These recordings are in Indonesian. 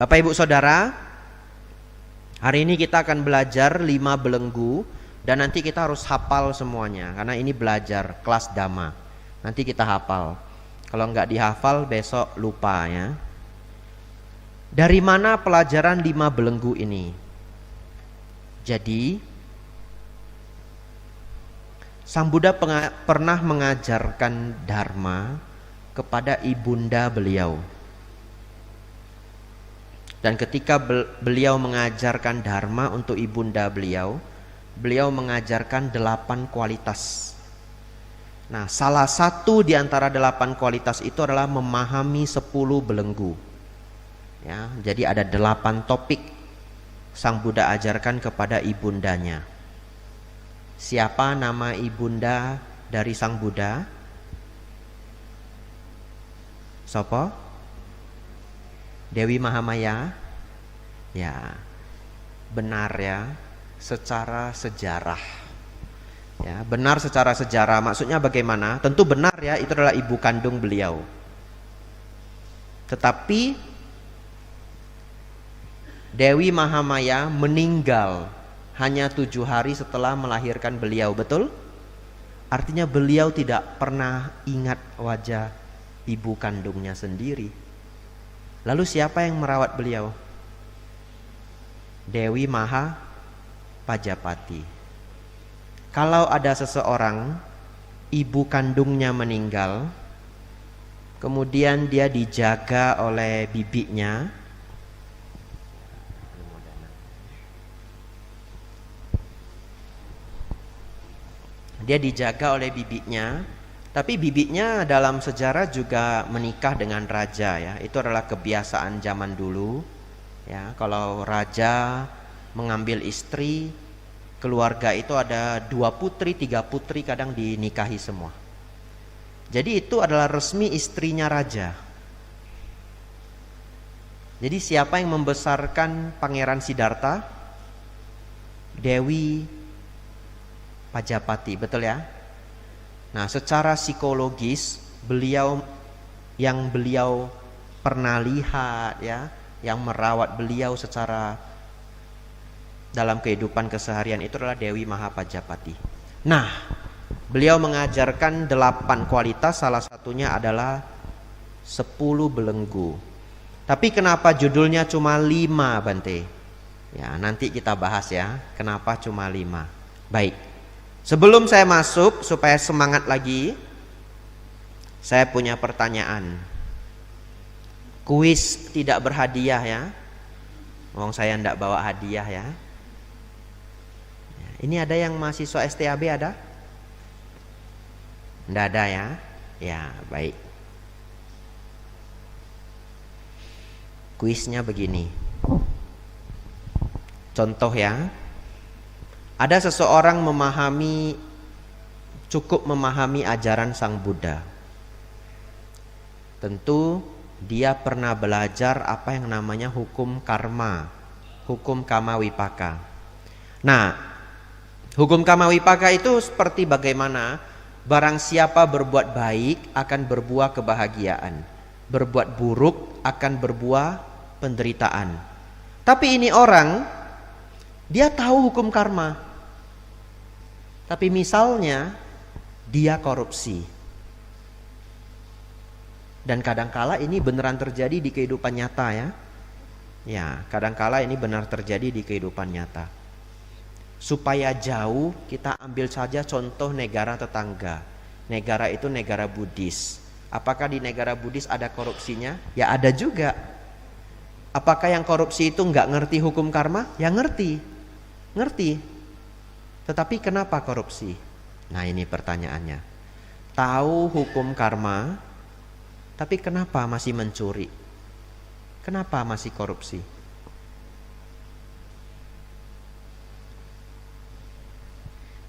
Bapak Ibu Saudara, hari ini kita akan belajar 5 belenggu. Dan nanti kita harus hafal semuanya, karena ini belajar kelas Dhamma. Nanti kita hafal. Kalau nggak dihafal besok lupa ya. Dari mana pelajaran 5 belenggu ini? Jadi Sang Buddha pernah mengajarkan Dharma kepada ibunda beliau. Dan ketika beliau mengajarkan Dharma untuk ibunda beliau mengajarkan 8 kualitas. Nah, salah satu di antara 8 kualitas itu adalah memahami 10 belenggu. Ya, jadi ada 8 topik Sang Buddha ajarkan kepada ibundanya. Siapa nama ibunda dari Sang Buddha? Sopo? Dewi Mahamaya? Ya, benar ya. Secara sejarah ya, benar secara sejarah. Maksudnya bagaimana? Tentu benar ya, itu adalah ibu kandung beliau. Tetapi Dewi Mahamaya meninggal hanya 7 hari setelah melahirkan beliau, betul? Artinya beliau tidak pernah ingat wajah ibu kandungnya sendiri. Lalu siapa yang merawat beliau? Dewi Mahapajapati. Kalau ada seseorang ibu kandungnya meninggal, kemudian dia dijaga oleh bibinya, tapi bibinya dalam sejarah juga menikah dengan raja ya. Itu adalah kebiasaan zaman dulu ya. Kalau raja mengambil istri, keluarga itu ada 2 putri, 3 putri, kadang dinikahi semua. Jadi itu adalah resmi istrinya raja. Jadi siapa yang membesarkan Pangeran Siddhartha? Dewi Pajapati, betul ya? Nah, secara psikologis beliau pernah lihat ya, yang merawat beliau secara dalam kehidupan keseharian itu adalah Dewi Mahapajapati. Nah, beliau mengajarkan 8 kualitas, salah satunya adalah 10 belenggu. Tapi kenapa judulnya cuma 5, Bante? Ya, nanti kita bahas ya, kenapa cuma 5. Baik, sebelum saya masuk supaya semangat lagi, saya punya pertanyaan. Kuis tidak berhadiah ya. Saya enggak bawa hadiah ya. Ini ada yang mahasiswa STAB ada? Enggak ada ya? Ya, baik. Kuisnya begini. Contoh ya. Ada seseorang cukup memahami ajaran Sang Buddha. Tentu dia pernah belajar apa yang namanya hukum karma, hukum kama wipaka. Nah, hukum kama wipaka itu seperti bagaimana barang siapa berbuat baik akan berbuah kebahagiaan, berbuat buruk akan berbuah penderitaan. Tapi ini orang, dia tahu hukum karma, tapi misalnya dia korupsi. Dan kadangkala ini beneran terjadi di kehidupan nyata ya. Ya, kadangkala ini benar terjadi di kehidupan nyata. Supaya jauh, kita ambil saja contoh negara tetangga. Negara itu negara Buddhis. Apakah di negara Buddhis ada korupsinya? Ya ada juga. Apakah yang korupsi itu nggak ngerti hukum karma? Ya ngerti. Tetapi kenapa korupsi? Nah, ini pertanyaannya. Tahu hukum karma, tapi kenapa masih mencuri? Kenapa masih korupsi?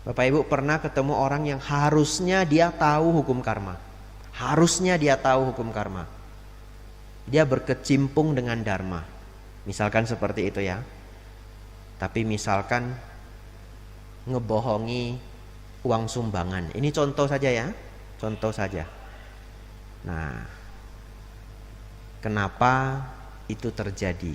Bapak Ibu pernah ketemu orang yang harusnya dia tahu hukum karma. Harusnya dia tahu hukum karma. Dia berkecimpung dengan dharma. Misalkan seperti itu ya. Tapi misalkan ngebohongi uang sumbangan. Ini contoh saja ya. Contoh saja. Nah, kenapa itu terjadi.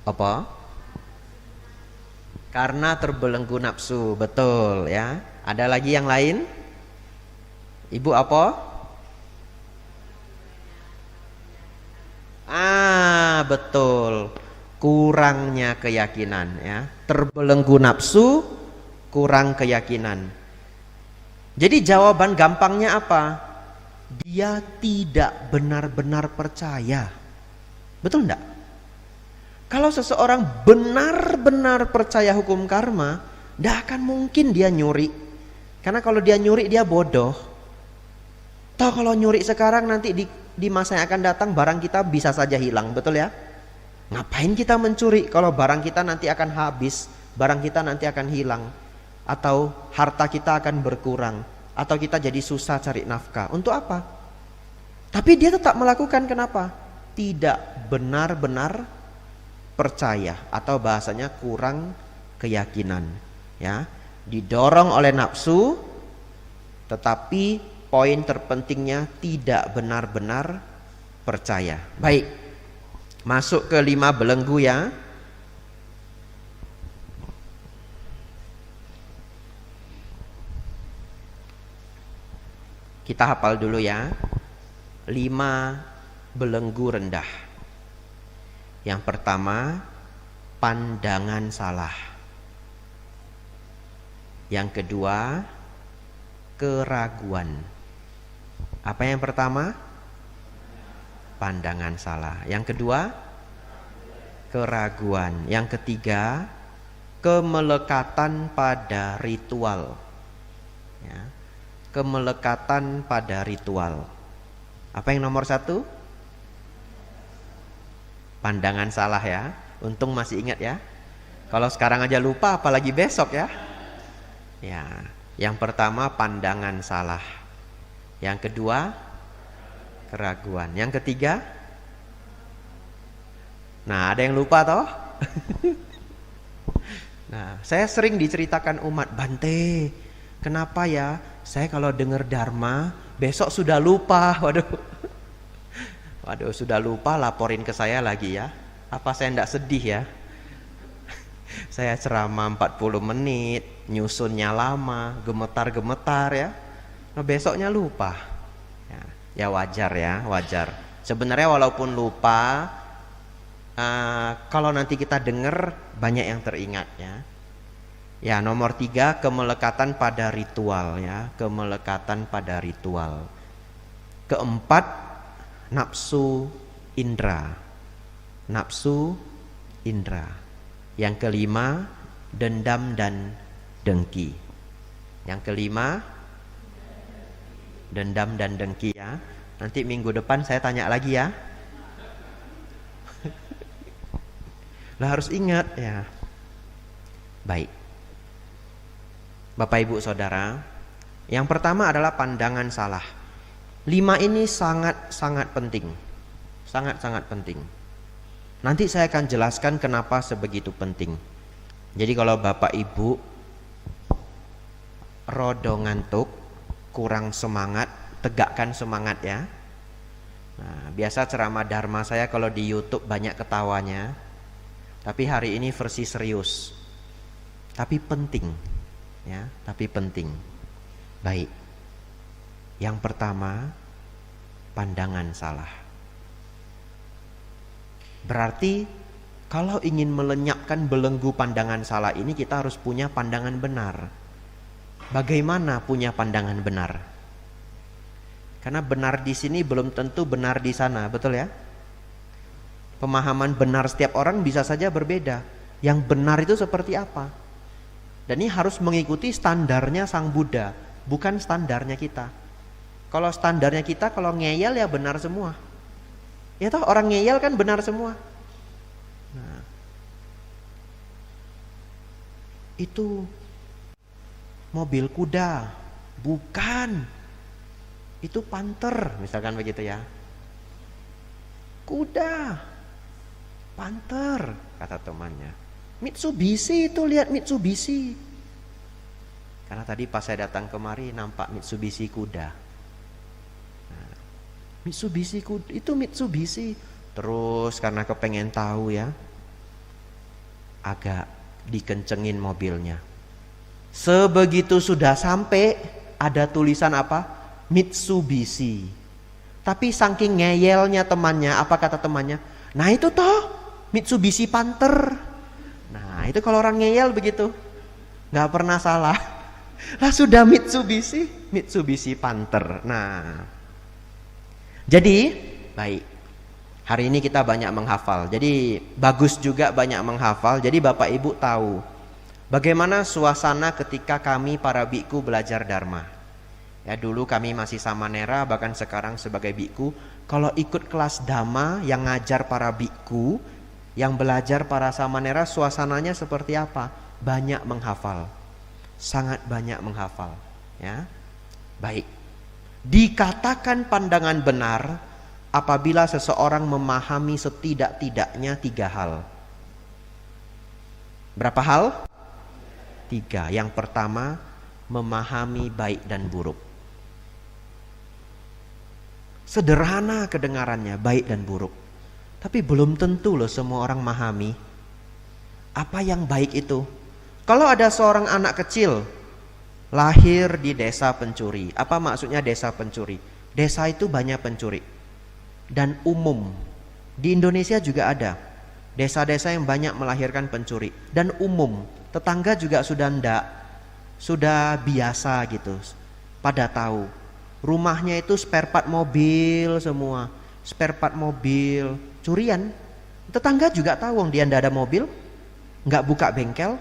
Apa? Karena terbelenggu nafsu, betul ya. Ada lagi yang lain? Ibu apa? Betul. Kurangnya keyakinan ya. Terbelenggu nafsu, kurang keyakinan. Jadi jawaban gampangnya apa? Dia tidak benar-benar percaya. Betul enggak? Kalau seseorang benar-benar percaya hukum karma, tidak akan mungkin dia nyuri. Karena kalau dia nyuri, dia bodoh. Toh kalau nyuri sekarang, nanti di masa yang akan datang barang kita bisa saja hilang, betul ya? Ngapain kita mencuri kalau barang kita nanti akan habis, barang kita nanti akan hilang, atau harta kita akan berkurang, atau kita jadi susah cari nafkah. Untuk apa? Tapi dia tetap melakukan, kenapa? Tidak benar-benar percaya, atau bahasanya kurang keyakinan ya. Didorong oleh nafsu, tetapi poin terpentingnya tidak benar-benar percaya. Baik, masuk ke 5 belenggu ya. Kita hafal dulu ya. 5 belenggu rendah. Yang pertama, pandangan salah. Yang kedua, keraguan. Apa yang pertama? Pandangan salah. Yang kedua, keraguan. Yang ketiga, kemelekatan pada ritual ya. Kemelekatan pada ritual. Apa yang nomor 1? Pandangan salah ya. Untung masih ingat ya. Kalau sekarang aja lupa, apalagi besok ya. Ya, yang pertama pandangan salah. Yang kedua, keraguan. Yang ketiga, nah ada yang lupa toh? Nah, saya sering diceritakan umat, Bante, kenapa ya saya kalau dengar dharma besok sudah lupa. Waduh, sudah lupa, laporin ke saya lagi ya. Apa saya enggak sedih ya? Saya ceramah 40 menit, nyusunnya lama, gemetar-gemetar ya. Nah, besoknya lupa. Ya wajar ya, wajar. Sebenarnya walaupun lupa, kalau nanti kita dengar banyak yang teringat ya. Ya, nomor 3, kemelekatan pada ritual ya, kemelekatan pada ritual. Keempat, nafsu indra. Nafsu indra. Yang kelima, dendam dan dengki. Yang kelima, dendam dan dengki ya. Nanti minggu depan saya tanya lagi ya. Lah harus ingat ya. Baik, Bapak Ibu Saudara, yang pertama adalah pandangan salah. 5 ini sangat-sangat penting. Sangat-sangat penting. Nanti saya akan jelaskan kenapa sebegitu penting. Jadi kalau Bapak Ibu rodo ngantuk, kurang semangat, tegakkan semangat ya. Nah, biasa ceramah dharma saya kalau di YouTube banyak ketawanya. Tapi hari ini versi serius. Tapi penting ya, tapi penting. Baik. Yang pertama, pandangan salah. Berarti kalau ingin melenyapkan belenggu pandangan salah ini, kita harus punya pandangan benar. Bagaimana punya pandangan benar? Karena benar di sini belum tentu benar di sana, betul ya? Pemahaman benar setiap orang bisa saja berbeda. Yang benar itu seperti apa? Dan ini harus mengikuti standarnya Sang Buddha, bukan standarnya kita. Kalau standarnya kita, kalau ngeyel ya benar semua. Ya toh, orang ngeyel kan benar semua. Nah, itu mobil kuda, bukan. Itu panter, misalkan begitu ya. Kuda, panter, kata temannya. Mitsubishi itu, lihat Mitsubishi. Karena tadi pas saya datang kemari nampak Mitsubishi kuda. Nah, Mitsubishi kuda, itu Mitsubishi. Terus karena kepengen tahu ya, agak dikencengin mobilnya. Sebegitu sudah sampai, ada tulisan apa? Mitsubishi. Tapi saking ngeyelnya temannya, apa kata temannya? Nah itu toh Mitsubishi Panther. Nah itu kalau orang ngeyel begitu, nggak pernah salah. Lah sudah Mitsubishi Panther. Nah, jadi baik. Hari ini kita banyak menghafal. Jadi bagus juga banyak menghafal. Jadi Bapak Ibu tahu bagaimana suasana ketika kami para biku belajar Dharma. Ya dulu kami masih samanera, bahkan sekarang sebagai biku. Kalau ikut kelas Dhamma yang ngajar para biku, yang belajar para samanera, suasananya seperti apa? Banyak menghafal. Sangat banyak menghafal. Ya, baik. Dikatakan pandangan benar apabila seseorang memahami setidak-tidaknya 3 hal. Berapa hal? 3. Yang pertama, memahami baik dan buruk. Sederhana kedengarannya, baik dan buruk. Tapi belum tentu loh semua orang memahami apa yang baik itu. Kalau ada seorang anak kecil lahir di desa pencuri. Apa maksudnya desa pencuri? Desa itu banyak pencuri. Dan umum. Di Indonesia juga ada desa-desa yang banyak melahirkan pencuri. Dan umum. Tetangga juga sudah biasa gitu. Pada tahu. Rumahnya itu spare part mobil semua. Spare part mobil. Curian. Tetangga juga tahu dia ndak ada mobil. Nggak buka bengkel.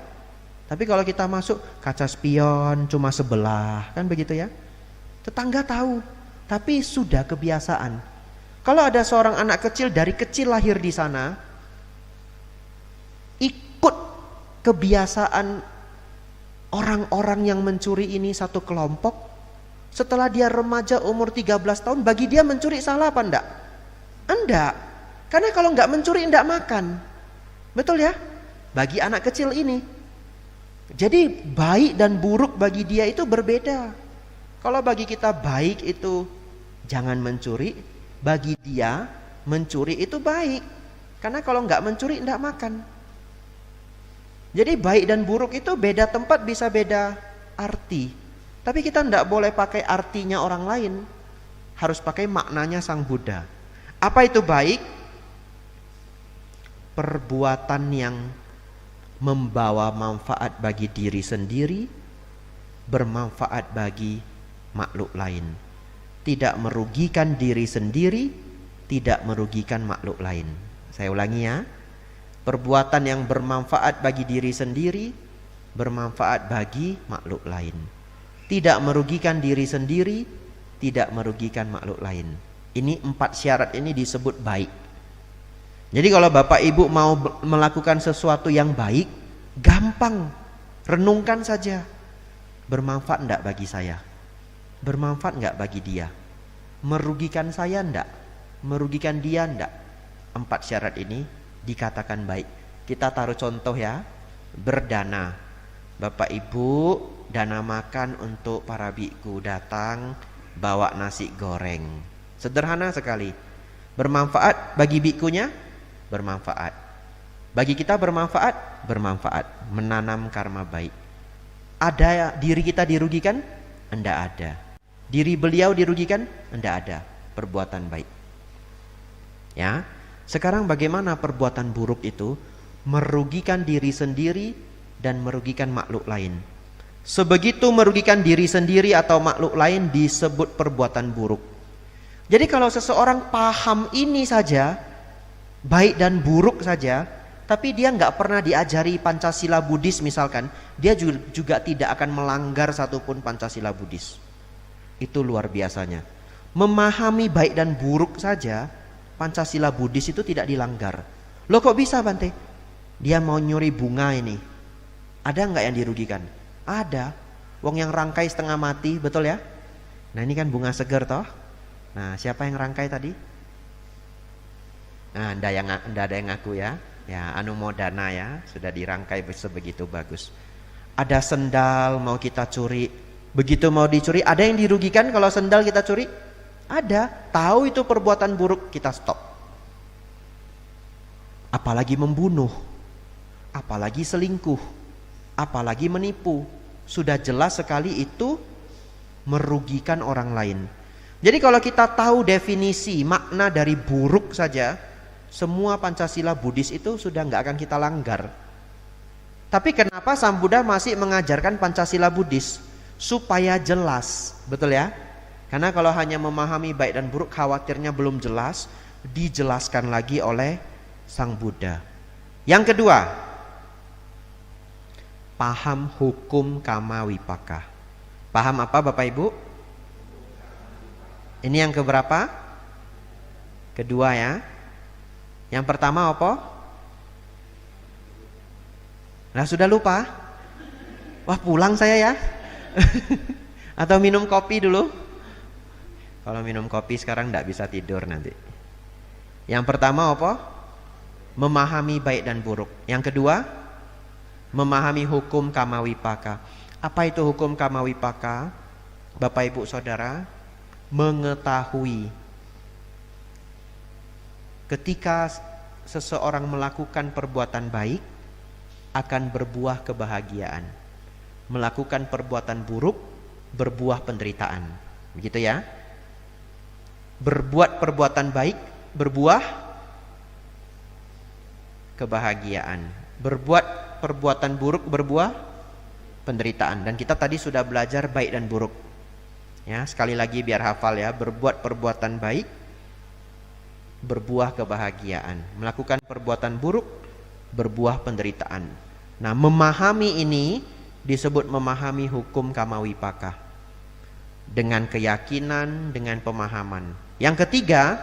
Tapi kalau kita masuk, kaca spion cuma sebelah, kan begitu ya. Tetangga tahu, tapi sudah kebiasaan. Kalau ada seorang anak kecil dari kecil lahir di sana, ikut kebiasaan orang-orang yang mencuri ini satu kelompok, setelah dia remaja umur 13 tahun, bagi dia mencuri salah apa enggak? Enggak. Karena kalau enggak mencuri enggak makan. Betul ya? Bagi anak kecil ini. Jadi baik dan buruk bagi dia itu berbeda. Kalau bagi kita baik itu jangan mencuri, bagi dia mencuri itu baik. Karena kalau enggak mencuri enggak makan. Jadi baik dan buruk itu beda tempat bisa beda arti. Tapi kita enggak boleh pakai artinya orang lain. Harus pakai maknanya Sang Buddha. Apa itu baik? Perbuatan yang membawa manfaat bagi diri sendiri, bermanfaat bagi makhluk lain. Tidak merugikan diri sendiri, tidak merugikan makhluk lain. Saya ulangi ya. Perbuatan yang bermanfaat bagi diri sendiri, bermanfaat bagi makhluk lain. Tidak merugikan diri sendiri, tidak merugikan makhluk lain. Ini 4 syarat ini disebut baik. Jadi kalau Bapak Ibu mau melakukan sesuatu yang baik, gampang, renungkan saja. Bermanfaat enggak bagi saya? Bermanfaat enggak bagi dia? Merugikan saya enggak? Merugikan dia enggak? 4 syarat ini dikatakan baik. Kita taruh contoh ya, berdana. Bapak Ibu dana makan untuk para biku, datang bawa nasi goreng. Sederhana sekali. Bermanfaat bagi bikunya? Bermanfaat. Bagi kita bermanfaat? Bermanfaat. Menanam karma baik. Ada diri kita dirugikan? Enggak ada. Diri beliau dirugikan? Enggak ada. Perbuatan baik. Ya. Sekarang bagaimana perbuatan buruk itu? Merugikan diri sendiri dan merugikan makhluk lain. Sebegitu merugikan diri sendiri atau makhluk lain disebut perbuatan buruk. Jadi kalau seseorang paham ini saja, baik dan buruk saja, tapi dia nggak pernah diajari Pancasila Buddhis misalkan, dia juga tidak akan melanggar satupun Pancasila Buddhis. Itu luar biasanya. Memahami baik dan buruk saja, Pancasila Buddhis itu tidak dilanggar. Loh kok bisa Bante? Dia mau nyuri bunga ini, ada nggak yang dirugikan? Ada. Wong yang rangkai setengah mati, betul ya? Nah ini kan bunga segar toh. Nah siapa yang rangkai tadi? Nah, ndak ada yang ngaku ya. Ya, anumodana ya, sudah dirangkai sebegitu bagus. Ada sendal mau kita curi, begitu mau dicuri, ada yang dirugikan kalau sendal kita curi? Ada. Tahu itu perbuatan buruk, kita stop. Apalagi membunuh, apalagi selingkuh, apalagi menipu. Sudah jelas sekali itu merugikan orang lain. Jadi kalau kita tahu definisi makna dari buruk saja, semua Pancasila Buddhis itu sudah nggak akan kita langgar. Tapi kenapa Sang Buddha masih mengajarkan Pancasila Buddhis? Supaya jelas, betul ya? Karena kalau hanya memahami baik dan buruk, khawatirnya belum jelas, dijelaskan lagi oleh Sang Buddha. Yang kedua, paham hukum kama wipaka. Paham apa Bapak Ibu? Ini yang keberapa? Kedua ya. Yang pertama apa? Nah sudah lupa? Wah pulang saya ya. Atau minum kopi dulu? Kalau minum kopi sekarang tidak bisa tidur nanti. Yang pertama apa? Memahami baik dan buruk. Yang kedua, memahami hukum kama wipaka. Apa itu hukum kama wipaka? Bapak Ibu Saudara, mengetahui ketika seseorang melakukan perbuatan baik akan berbuah kebahagiaan. Melakukan perbuatan buruk berbuah penderitaan. Begitu ya? Berbuat perbuatan baik berbuah kebahagiaan. Berbuat perbuatan buruk berbuah penderitaan. Dan kita tadi sudah belajar baik dan buruk. Ya, sekali lagi biar hafal ya. Berbuat perbuatan baik berbuah kebahagiaan. Melakukan perbuatan buruk berbuah penderitaan. Nah, memahami ini disebut memahami hukum kama wipaka. Dengan keyakinan, dengan pemahaman. Yang ketiga,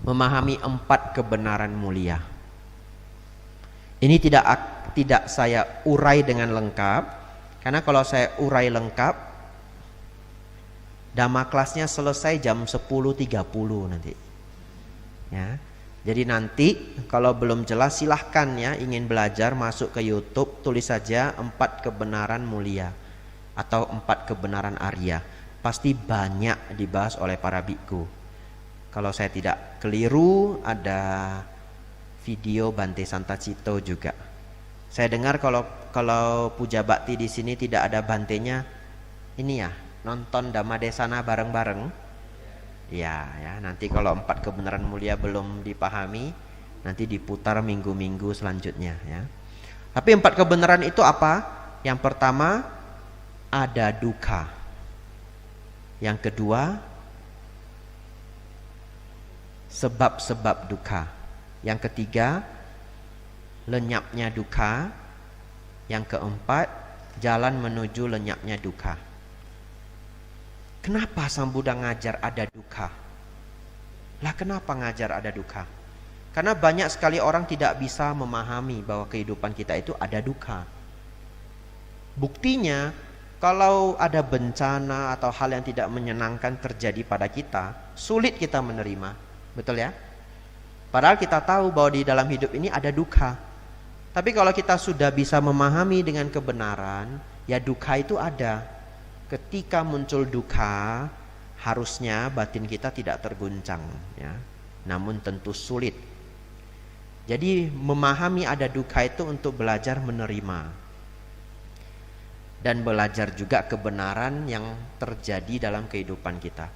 memahami 4 kebenaran mulia. Ini tidak saya urai dengan lengkap, karena kalau saya urai lengkap, Dhamma kelasnya selesai jam 10.30 nanti. Ya. Jadi nanti kalau belum jelas silahkan ya, ingin belajar masuk ke YouTube, tulis saja 4 kebenaran mulia atau 4 kebenaran Arya. Pasti banyak dibahas oleh para biku. Kalau saya tidak keliru ada video Bante Santacito juga. Saya dengar kalau puja bakti di sini tidak ada bantenya, ini ya nonton Dhamma Desana bareng-bareng. Ya, nanti kalau 4 kebenaran mulia belum dipahami, nanti diputar minggu-minggu selanjutnya ya. Tapi 4 kebenaran itu apa? Yang pertama ada duka. Yang kedua sebab-sebab duka. Yang ketiga lenyapnya duka. Yang keempat jalan menuju lenyapnya duka. Kenapa Sang Buddha ngajar ada duka? Lah kenapa ngajar ada duka? Karena banyak sekali orang tidak bisa memahami bahwa kehidupan kita itu ada duka. Buktinya kalau ada bencana atau hal yang tidak menyenangkan terjadi pada kita, sulit kita menerima. Betul ya? Padahal kita tahu bahwa di dalam hidup ini ada duka. Tapi kalau kita sudah bisa memahami dengan kebenaran, ya duka itu ada. Ketika muncul duka, harusnya batin kita tidak terguncang ya. Namun tentu sulit. Jadi memahami ada duka itu untuk belajar menerima. Dan belajar juga kebenaran yang terjadi dalam kehidupan kita.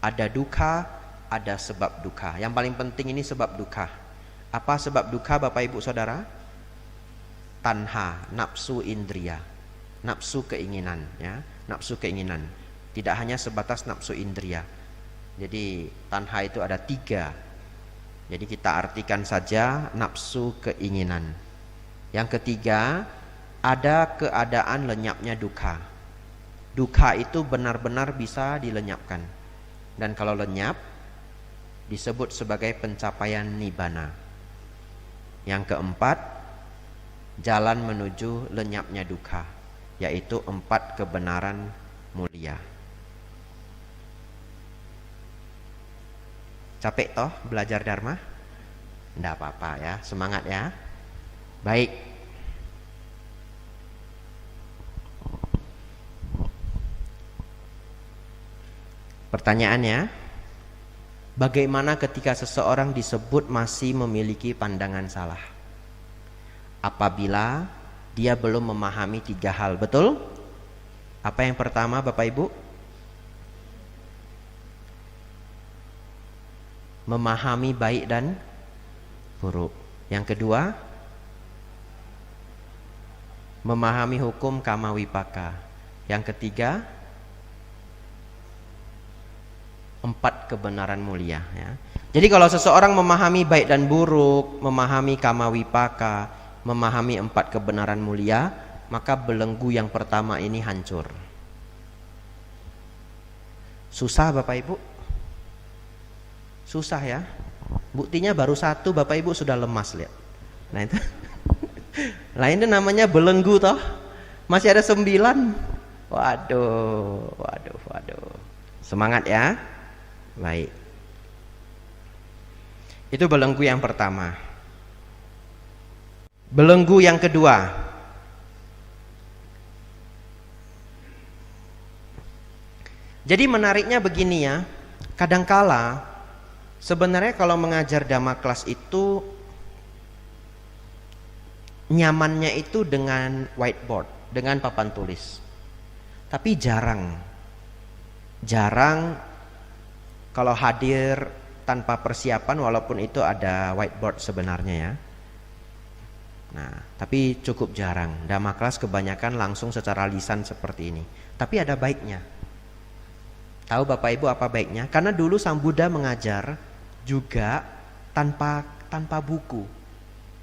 Ada duka, ada sebab duka. Yang paling penting ini sebab duka. Apa sebab duka Bapak Ibu Saudara? Tanha, nafsu indria. Nafsu keinginan ya. Nafsu keinginan, tidak hanya sebatas nafsu indria. Jadi tanha itu ada 3. Jadi kita artikan saja nafsu keinginan. Yang ketiga, ada keadaan lenyapnya duka. Duka itu benar-benar bisa dilenyapkan. Dan kalau lenyap disebut sebagai pencapaian nibbana. Yang keempat, jalan menuju lenyapnya duka, yaitu 4 kebenaran mulia. Capek toh belajar Dharma? Enggak apa-apa ya, semangat ya. Baik. Pertanyaannya, bagaimana ketika seseorang disebut masih memiliki pandangan salah? Apabila dia belum memahami 3 hal, betul? Apa yang pertama Bapak Ibu? Memahami baik dan buruk. Yang kedua, memahami hukum kama wipaka. Yang ketiga, 4 kebenaran mulia, ya. Jadi kalau seseorang memahami baik dan buruk, memahami kama wipaka, memahami 4 kebenaran mulia, maka belenggu yang pertama ini hancur. Susah Bapak Ibu? Susah ya. Buktinya baru 1 Bapak Ibu sudah lemas, lihat. Nah itu nah itu namanya belenggu toh. Masih ada 9. Waduh. Semangat ya. Baik. Itu belenggu yang pertama. Belenggu yang kedua. Jadi menariknya begini ya. Kadangkala sebenarnya kalau mengajar Dhamma kelas itu nyamannya itu dengan whiteboard, dengan papan tulis. Tapi jarang kalau hadir tanpa persiapan, walaupun itu ada whiteboard sebenarnya ya. Nah, tapi cukup jarang. Dhamma kelas kebanyakan langsung secara lisan seperti ini. Tapi ada baiknya. Tahu Bapak Ibu apa baiknya? Karena dulu Sang Buddha mengajar juga tanpa buku.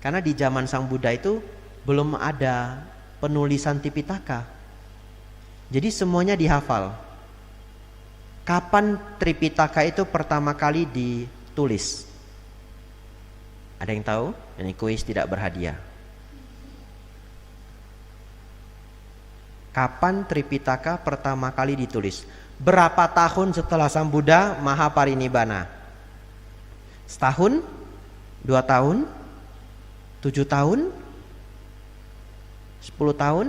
Karena di zaman Sang Buddha itu belum ada penulisan Tipitaka. Jadi semuanya dihafal. Kapan Tripitaka itu pertama kali ditulis? Ada yang tahu? Ini kuis tidak berhadiah. Kapan Tripitaka pertama kali ditulis? Berapa tahun setelah Sang Buddha Mahaparinibbana? Setahun? 2 tahun? 7 tahun? 10 tahun?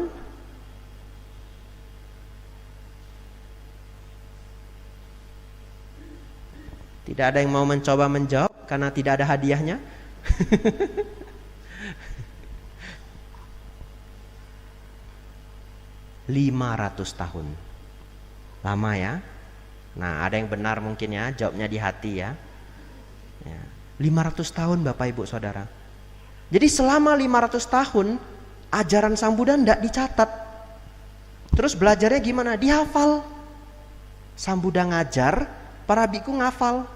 Tidak ada yang mau mencoba menjawab karena tidak ada hadiahnya. 500 tahun. Lama ya. Nah, ada yang benar mungkin ya, jawabnya di hati ya. 500 tahun Bapak Ibu Saudara. Jadi selama 500 tahun ajaran Sang Buddha tidak dicatat. Terus belajarnya gimana? Dihafal. Sang Buddha ngajar, para biku ngafal.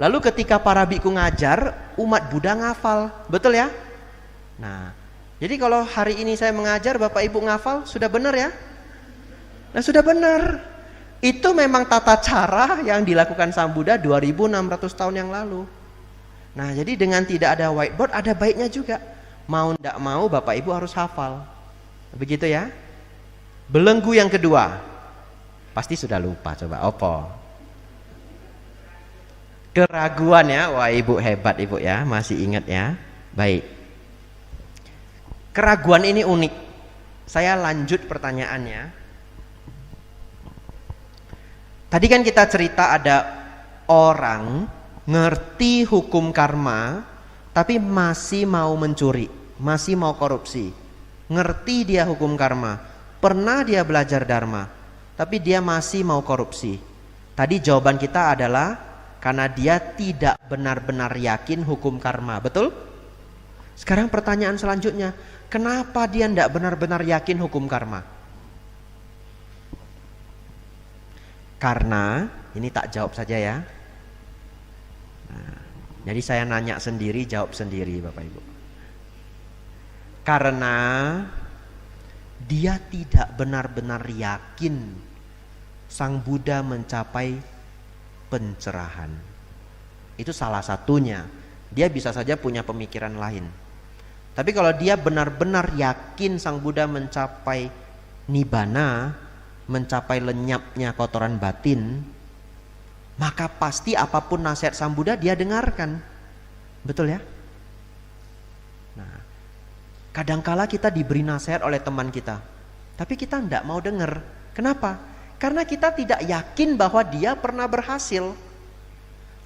Lalu ketika para biku ngajar, umat Buddha ngafal. Betul ya? Nah, jadi kalau hari ini saya mengajar, Bapak Ibu ngafal, sudah benar ya? Nah, sudah benar. Itu memang tata cara yang dilakukan Sang Buddha 2600 tahun yang lalu. Nah, jadi dengan tidak ada whiteboard, ada baiknya juga. Mau tidak mau Bapak Ibu harus hafal. Begitu ya? Belenggu yang kedua. Pasti sudah lupa, coba opo. Keraguan ya. Wah, Ibu hebat Ibu ya, masih ingat ya. Baik. Keraguan ini unik. Saya lanjut pertanyaannya. Tadi kan kita cerita ada orang ngerti hukum karma tapi masih mau mencuri, masih mau korupsi. Ngerti dia hukum karma, pernah dia belajar dharma, tapi dia masih mau korupsi. Tadi jawaban kita adalah karena dia tidak benar-benar yakin hukum karma, betul? Sekarang pertanyaan selanjutnya, kenapa dia tidak benar-benar yakin hukum karma? Karena, ini tak jawab saja ya. Nah, jadi saya nanya sendiri, jawab sendiri Bapak Ibu. Karena dia tidak benar-benar yakin Sang Buddha mencapai pencerahan. Itu salah satunya. Dia bisa saja punya pemikiran lain. Tapi kalau dia benar-benar yakin Sang Buddha mencapai nibbana, mencapai lenyapnya kotoran batin, maka pasti apapun nasihat Sang Buddha dia dengarkan. Betul ya? Nah, kadangkala kita diberi nasihat oleh teman kita, tapi kita tidak mau dengar. Kenapa? Karena kita tidak yakin bahwa dia pernah berhasil.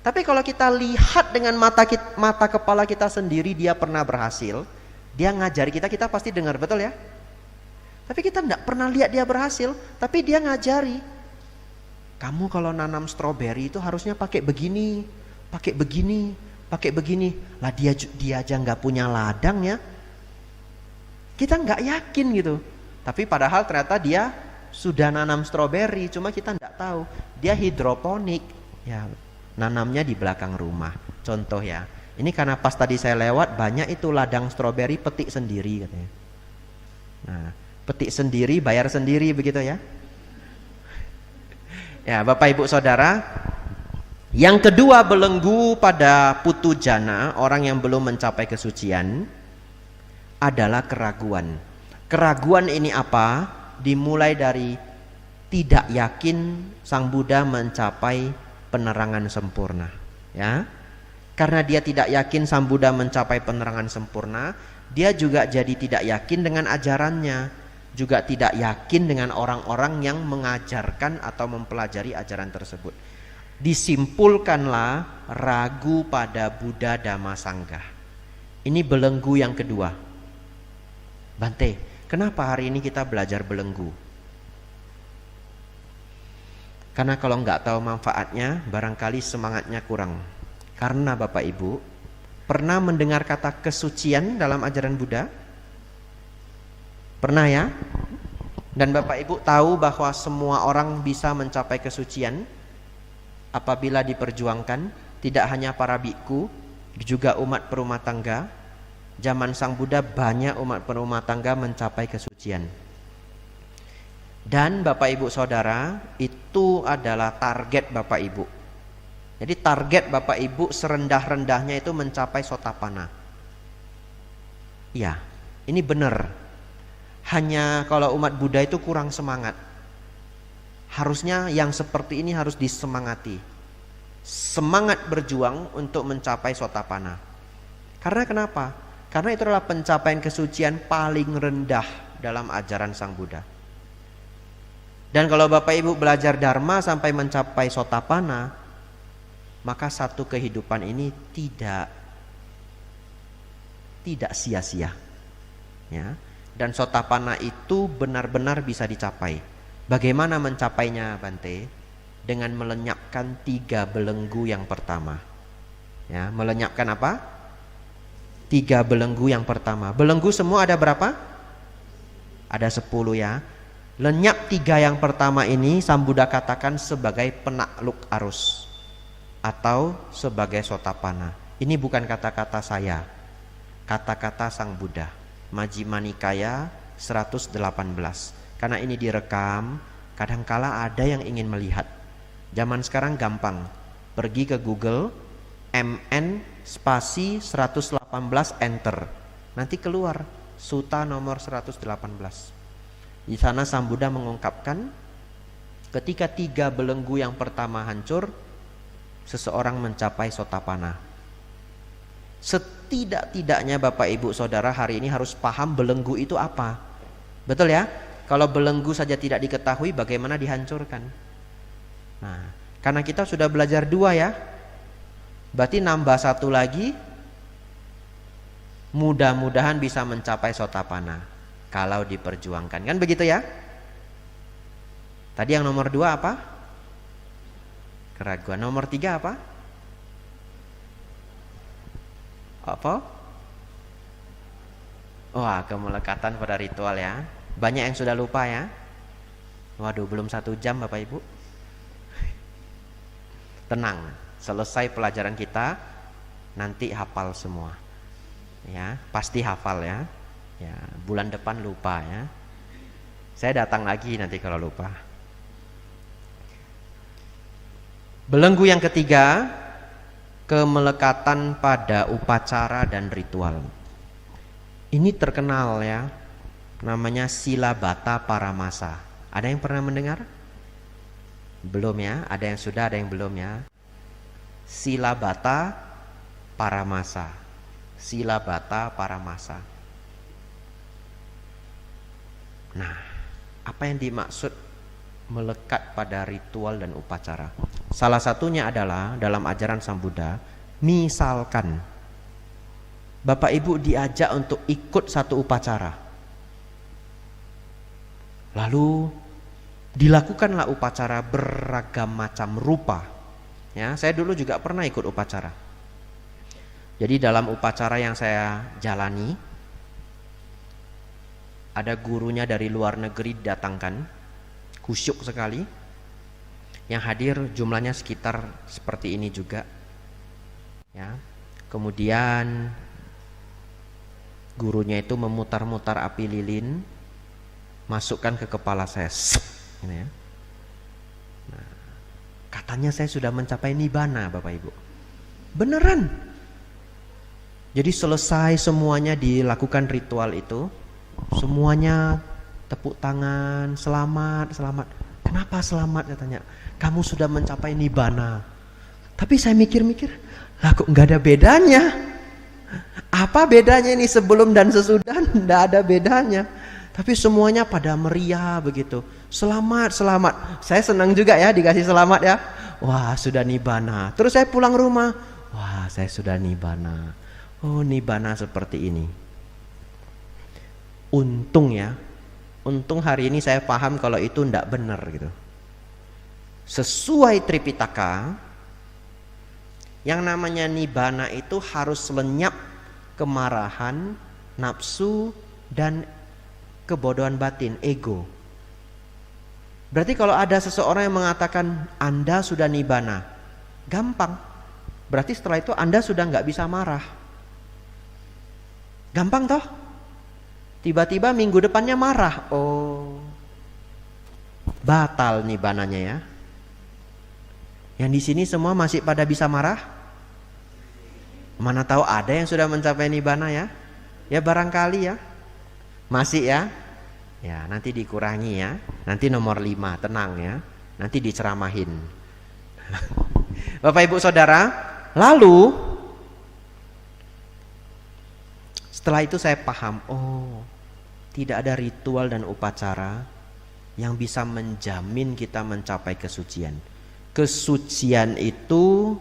Tapi kalau kita lihat dengan mata kepala kita sendiri dia pernah berhasil, dia ngajari kita, kita pasti dengar, betul ya? Tapi kita tidak pernah lihat dia berhasil, tapi dia ngajari. Kamu kalau nanam stroberi itu harusnya pakai begini, pakai begini, pakai begini. Lah dia aja nggak punya ladang ya. Kita nggak yakin gitu. Tapi padahal ternyata dia sudah nanam stroberi, cuma kita nggak tahu. Dia hidroponik, ya nanamnya di belakang rumah. Contoh ya. Ini karena pas tadi saya lewat banyak itu ladang stroberi petik sendiri katanya. Nah, petik sendiri, bayar sendiri begitu ya. Ya, Bapak Ibu Saudara, yang kedua belenggu pada putu jana, orang yang belum mencapai kesucian, adalah keraguan. Keraguan ini apa? Dimulai dari tidak yakin Sang Buddha mencapai penerangan sempurna, ya. Karena dia tidak yakin Sang Buddha mencapai penerangan sempurna, dia juga jadi tidak yakin dengan ajarannya, juga tidak yakin dengan orang-orang yang mengajarkan atau mempelajari ajaran tersebut. Disimpulkanlah ragu pada Buddha Dhamma Sangha. Ini belenggu yang kedua. Bante, kenapa hari ini kita belajar belenggu? Karena kalau nggak tahu manfaatnya, barangkali semangatnya kurang. Karena Bapak Ibu pernah mendengar kata kesucian dalam ajaran Buddha? Pernah ya? Dan Bapak Ibu tahu bahwa semua orang bisa mencapai kesucian apabila diperjuangkan, tidak hanya para biku, juga umat perumah tangga. Zaman Sang Buddha banyak umat perumah tangga mencapai kesucian. Dan Bapak Ibu Saudara, itu adalah target Bapak Ibu. Jadi target Bapak Ibu serendah-rendahnya itu mencapai Sotapanna. Ya, ini benar. Hanya kalau umat Buddha itu kurang semangat. Harusnya yang seperti ini harus disemangati. Semangat berjuang untuk mencapai Sotapanna. Karena kenapa? Karena itu adalah pencapaian kesucian paling rendah dalam ajaran Sang Buddha. Dan kalau Bapak Ibu belajar Dharma sampai mencapai Sotapanna, maka satu kehidupan ini tidak sia-sia, ya. Dan Sotapanna itu benar-benar bisa dicapai. Bagaimana mencapainya, Bante? Dengan melenyapkan 3 belenggu yang pertama. Ya, melenyapkan apa? 3 belenggu yang pertama. Belenggu semua ada berapa? Ada 10 ya. Lenyap 3 yang pertama ini Sang Buddha katakan sebagai penakluk arus atau sebagai Sotapanna. Ini bukan kata-kata saya, kata-kata Sang Buddha. Majjhima Nikaya 118. Karena ini direkam, kadangkala ada yang ingin melihat. Zaman sekarang gampang, pergi ke Google, MN spasi 118 enter, nanti keluar Sutta nomor 118. Di sana Sang Buddha mengungkapkan ketika 3 belenggu yang pertama hancur, seseorang mencapai Sotapanna. Setidak-tidaknya Bapak Ibu Saudara hari ini harus paham belenggu itu apa. Betul ya? Kalau belenggu saja tidak diketahui, bagaimana dihancurkan? Nah, karena kita sudah belajar 2 ya, berarti nambah 1 lagi, mudah-mudahan bisa mencapai Sotapanna kalau diperjuangkan, kan begitu ya? Tadi yang nomor 2 apa? Keraguan. Nomor 3 apa? Apa? Wah, kemelekatan pada ritual ya. Banyak yang sudah lupa ya. Waduh, belum 1 jam Bapak Ibu. Tenang, selesai pelajaran kita nanti hafal semua. Ya, pasti hafal ya. Ya, bulan depan lupa ya. Saya datang lagi nanti kalau lupa. Belenggu yang ketiga, kemelekatan pada upacara dan ritual. Ini terkenal ya, namanya Silabata Paramasa. Ada yang pernah mendengar? Belum ya, ada yang sudah, ada yang belum ya. Silabata Paramasa. Silabata Paramasa. Nah, apa yang dimaksud melekat pada ritual dan upacara. Salah satunya adalah dalam ajaran Sang Buddha, misalkan Bapak Ibu diajak untuk ikut satu upacara, lalu dilakukanlah upacara beragam macam rupa. Ya, saya dulu juga pernah ikut upacara. Jadi dalam upacara yang saya jalani, ada gurunya dari luar negeri datangkan, kusyuk sekali. Yang hadir jumlahnya sekitar seperti ini juga. Ya. Kemudian gurunya itu memutar-mutar api lilin, masukkan ke kepala saya. Gitu ya. Nah, katanya saya sudah mencapai nibbana, Bapak Ibu. Beneran. Jadi selesai semuanya dilakukan ritual itu, semuanya tepuk tangan, selamat, selamat. Kenapa selamat katanya? Kamu sudah mencapai nibbana. Tapi saya mikir-mikir, lah kok nggak ada bedanya? Apa bedanya ini sebelum dan sesudah? Nggak ada bedanya. Tapi semuanya pada meriah begitu. Selamat, selamat. Saya senang juga ya dikasih selamat ya. Wah, sudah nibbana. Terus saya pulang rumah. Wah, saya sudah nibbana. Oh, nibbana seperti ini. Untung ya. Untung hari ini saya paham kalau itu tidak benar gitu. Sesuai Tripitaka, yang namanya nibbana itu harus lenyap kemarahan, nafsu, dan kebodohan batin, ego. Berarti kalau ada seseorang yang mengatakan Anda sudah nibbana, gampang. Berarti setelah itu Anda sudah nggak bisa marah. Gampang toh? Tiba-tiba minggu depannya marah. Oh, batal nibbananya ya. Yang di sini semua masih pada bisa marah? Mana tahu ada yang sudah mencapai nibbana ya? Ya barangkali ya. Masih ya? Ya nanti dikurangi ya. Nanti nomor 5, tenang ya. Nanti diceramahin. Bapak Ibu Saudara, lalu setelah itu saya paham, oh tidak ada ritual dan upacara yang bisa menjamin kita mencapai kesucian. Kesucian itu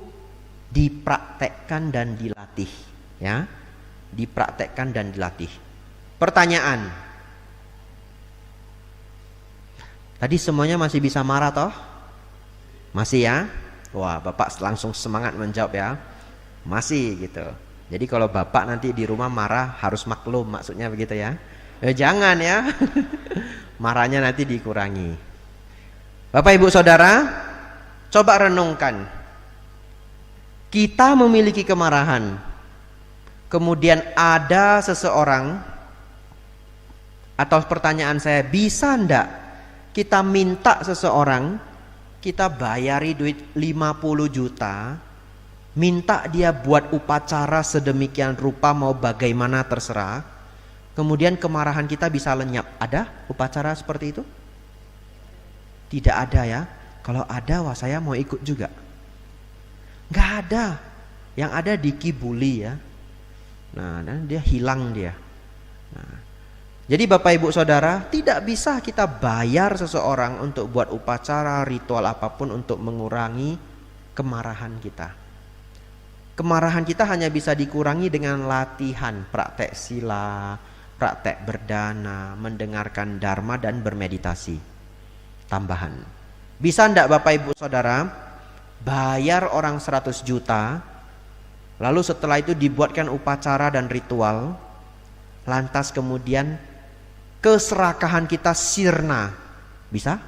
dipraktekkan dan dilatih, ya, dipraktekkan dan dilatih. Pertanyaan, tadi semuanya masih bisa marah toh? Masih ya? Wah, Bapak langsung semangat menjawab ya. Masih gitu. Jadi kalau Bapak nanti di rumah marah harus maklum, maksudnya begitu ya. Jangan ya. Marahnya nanti dikurangi. Bapak Ibu Saudara, coba renungkan. Kita memiliki kemarahan. Kemudian ada seseorang, atau pertanyaan saya, bisa enggak kita minta seseorang, kita bayari duit 50 juta, minta dia buat upacara sedemikian rupa mau bagaimana terserah, kemudian kemarahan kita bisa lenyap. Ada upacara seperti itu? Tidak ada ya. Kalau ada, wah saya mau ikut juga. Nggak ada. Yang ada dikibuli ya. Nah, dan dia hilang dia. Nah, jadi Bapak Ibu Saudara, tidak bisa kita bayar seseorang untuk buat upacara, ritual apapun untuk mengurangi kemarahan kita. Kemarahan kita hanya bisa dikurangi dengan latihan, praktek sila, praktek berdana, mendengarkan dharma dan bermeditasi. Tambahan. Bisa enggak Bapak Ibu Saudara bayar orang 100 juta, lalu setelah itu dibuatkan upacara dan ritual, lantas kemudian keserakahan kita sirna. Bisa?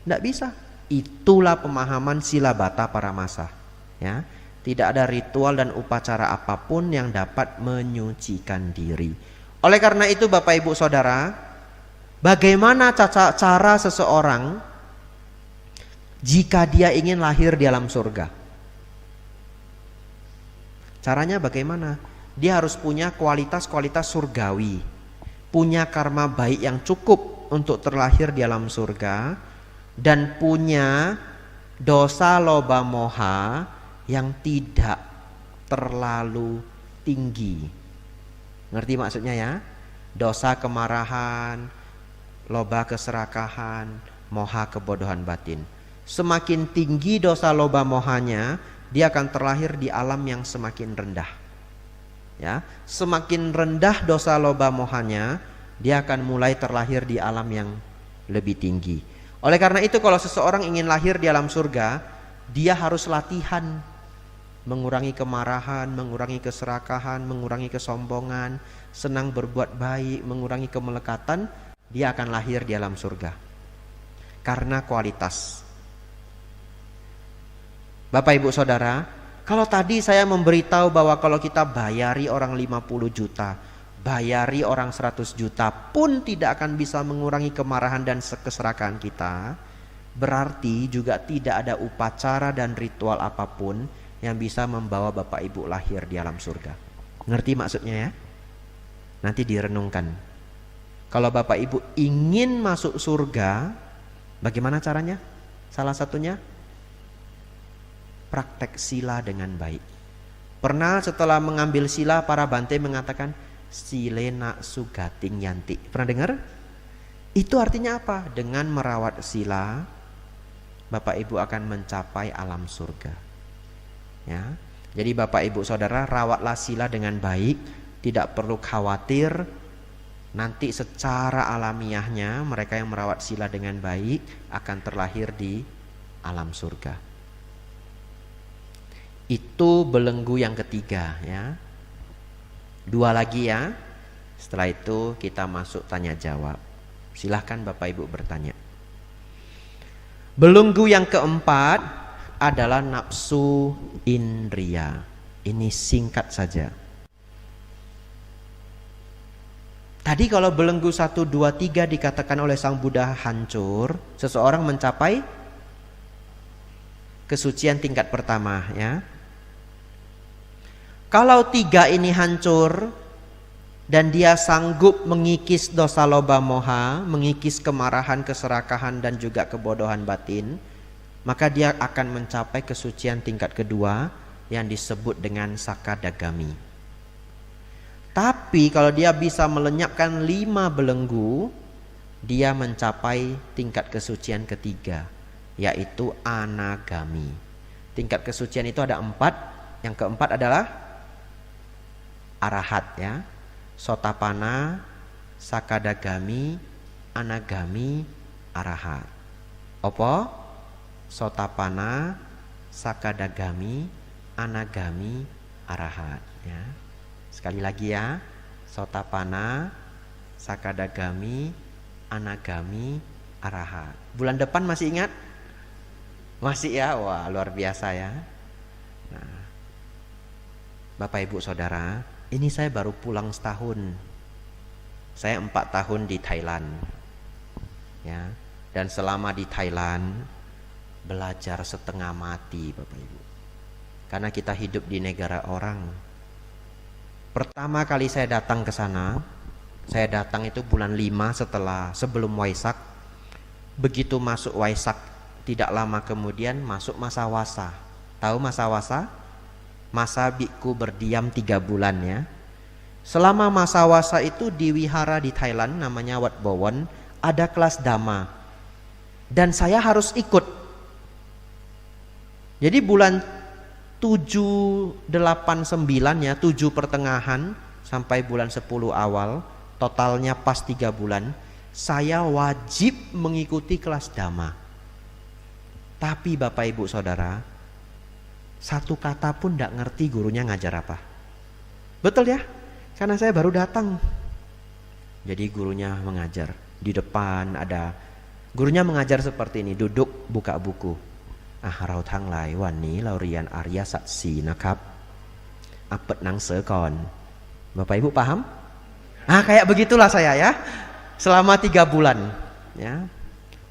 Enggak bisa. Itulah pemahaman Silabbata Paramasa. Ya. Tidak ada ritual dan upacara apapun yang dapat menyucikan diri. Oleh karena itu Bapak Ibu Saudara, bagaimana cara seseorang jika dia ingin lahir di alam surga? Caranya bagaimana? Dia harus punya kualitas-kualitas surgawi, punya karma baik yang cukup untuk terlahir di alam surga, dan punya dosa loba moha yang tidak terlalu tinggi. Ngerti maksudnya ya? Dosa kemarahan, loba keserakahan, moha kebodohan batin. Semakin tinggi dosa loba mohanya, dia akan terlahir di alam yang semakin rendah. Ya, semakin rendah dosa loba mohanya, dia akan mulai terlahir di alam yang lebih tinggi. Oleh karena itu kalau seseorang ingin lahir di alam surga, dia harus latihan mengurangi kemarahan, mengurangi keserakahan, mengurangi kesombongan, senang berbuat baik, mengurangi kemelekatan. Dia akan lahir di alam surga karena kualitas. Bapak Ibu Saudara, kalau tadi saya memberitahu bahwa kalau kita bayari orang 50 juta, bayari orang 100 juta pun tidak akan bisa mengurangi kemarahan dan keserakahan kita, berarti juga tidak ada upacara dan ritual apapun yang bisa membawa Bapak Ibu lahir di alam surga. Ngerti maksudnya ya? Nanti direnungkan. Kalau Bapak Ibu ingin masuk surga, bagaimana caranya? Salah satunya praktek sila dengan baik. Pernah setelah mengambil sila, para bante mengatakan silena sugating yanti. Pernah dengar? Itu artinya apa? Dengan merawat sila, Bapak Ibu akan mencapai alam surga. Ya. Jadi Bapak Ibu Saudara, rawatlah sila dengan baik, tidak perlu khawatir nanti secara alamiahnya mereka yang merawat sila dengan baik akan terlahir di alam surga. Itu belenggu yang ketiga ya. 2 lagi ya. Setelah itu kita masuk tanya jawab. Silahkan Bapak Ibu bertanya. Belenggu yang keempat adalah nafsu indria. Ini singkat saja. Tadi kalau belenggu 1, 2, 3 dikatakan oleh Sang Buddha hancur, seseorang mencapai kesucian tingkat pertama ya. Kalau 3 ini hancur dan dia sanggup mengikis dosa loba moha, mengikis kemarahan, keserakahan dan juga kebodohan batin, maka dia akan mencapai kesucian tingkat kedua yang disebut dengan sakadagami. Tapi kalau dia bisa melenyapkan 5 belenggu, dia mencapai tingkat kesucian ketiga, yaitu anagami. Tingkat kesucian itu ada 4. Yang keempat adalah arahat ya. Sotapana, sakadagami, anagami, arahat. Apa? Sotapana, sakadagami, anagami, arahat ya. Sekali lagi ya. Sotapana, sakadagami, anagami, arahat. Bulan depan masih ingat? Masih ya? Wah, luar biasa ya. Nah, Bapak Ibu Saudara, ini saya baru pulang setahun. Saya 4 tahun di Thailand ya. Dan selama di Thailand belajar setengah mati Bapak Ibu. Karena kita hidup di negara orang. Pertama kali saya datang ke sana, saya datang itu bulan 5 sebelum Waisak. Begitu masuk Waisak, tidak lama kemudian masuk masa wasa. Tahu masa wasa? Masa biku berdiam 3 bulan ya. Selama masa wasa itu di wihara di Thailand namanya Wat Bowen ada kelas dhamma. Dan saya harus ikut. Jadi bulan 7, 8, 9 ya, 7 pertengahan sampai bulan 10 awal, totalnya pas 3 bulan, saya wajib mengikuti kelas dhamma. Tapi Bapak Ibu Saudara, satu kata pun tidak ngerti gurunya ngajar apa. Betul ya? Karena saya baru datang. Jadi gurunya mengajar. Di depan ada gurunya mengajar seperti ini, duduk buka buku. เราทั้งหลายวันนี้เราเรียนอริยสัจ4นะครับเปิดหนังสือก่อน Bapak Ibu paham? Kayak begitulah saya ya. Selama 3 bulan ya.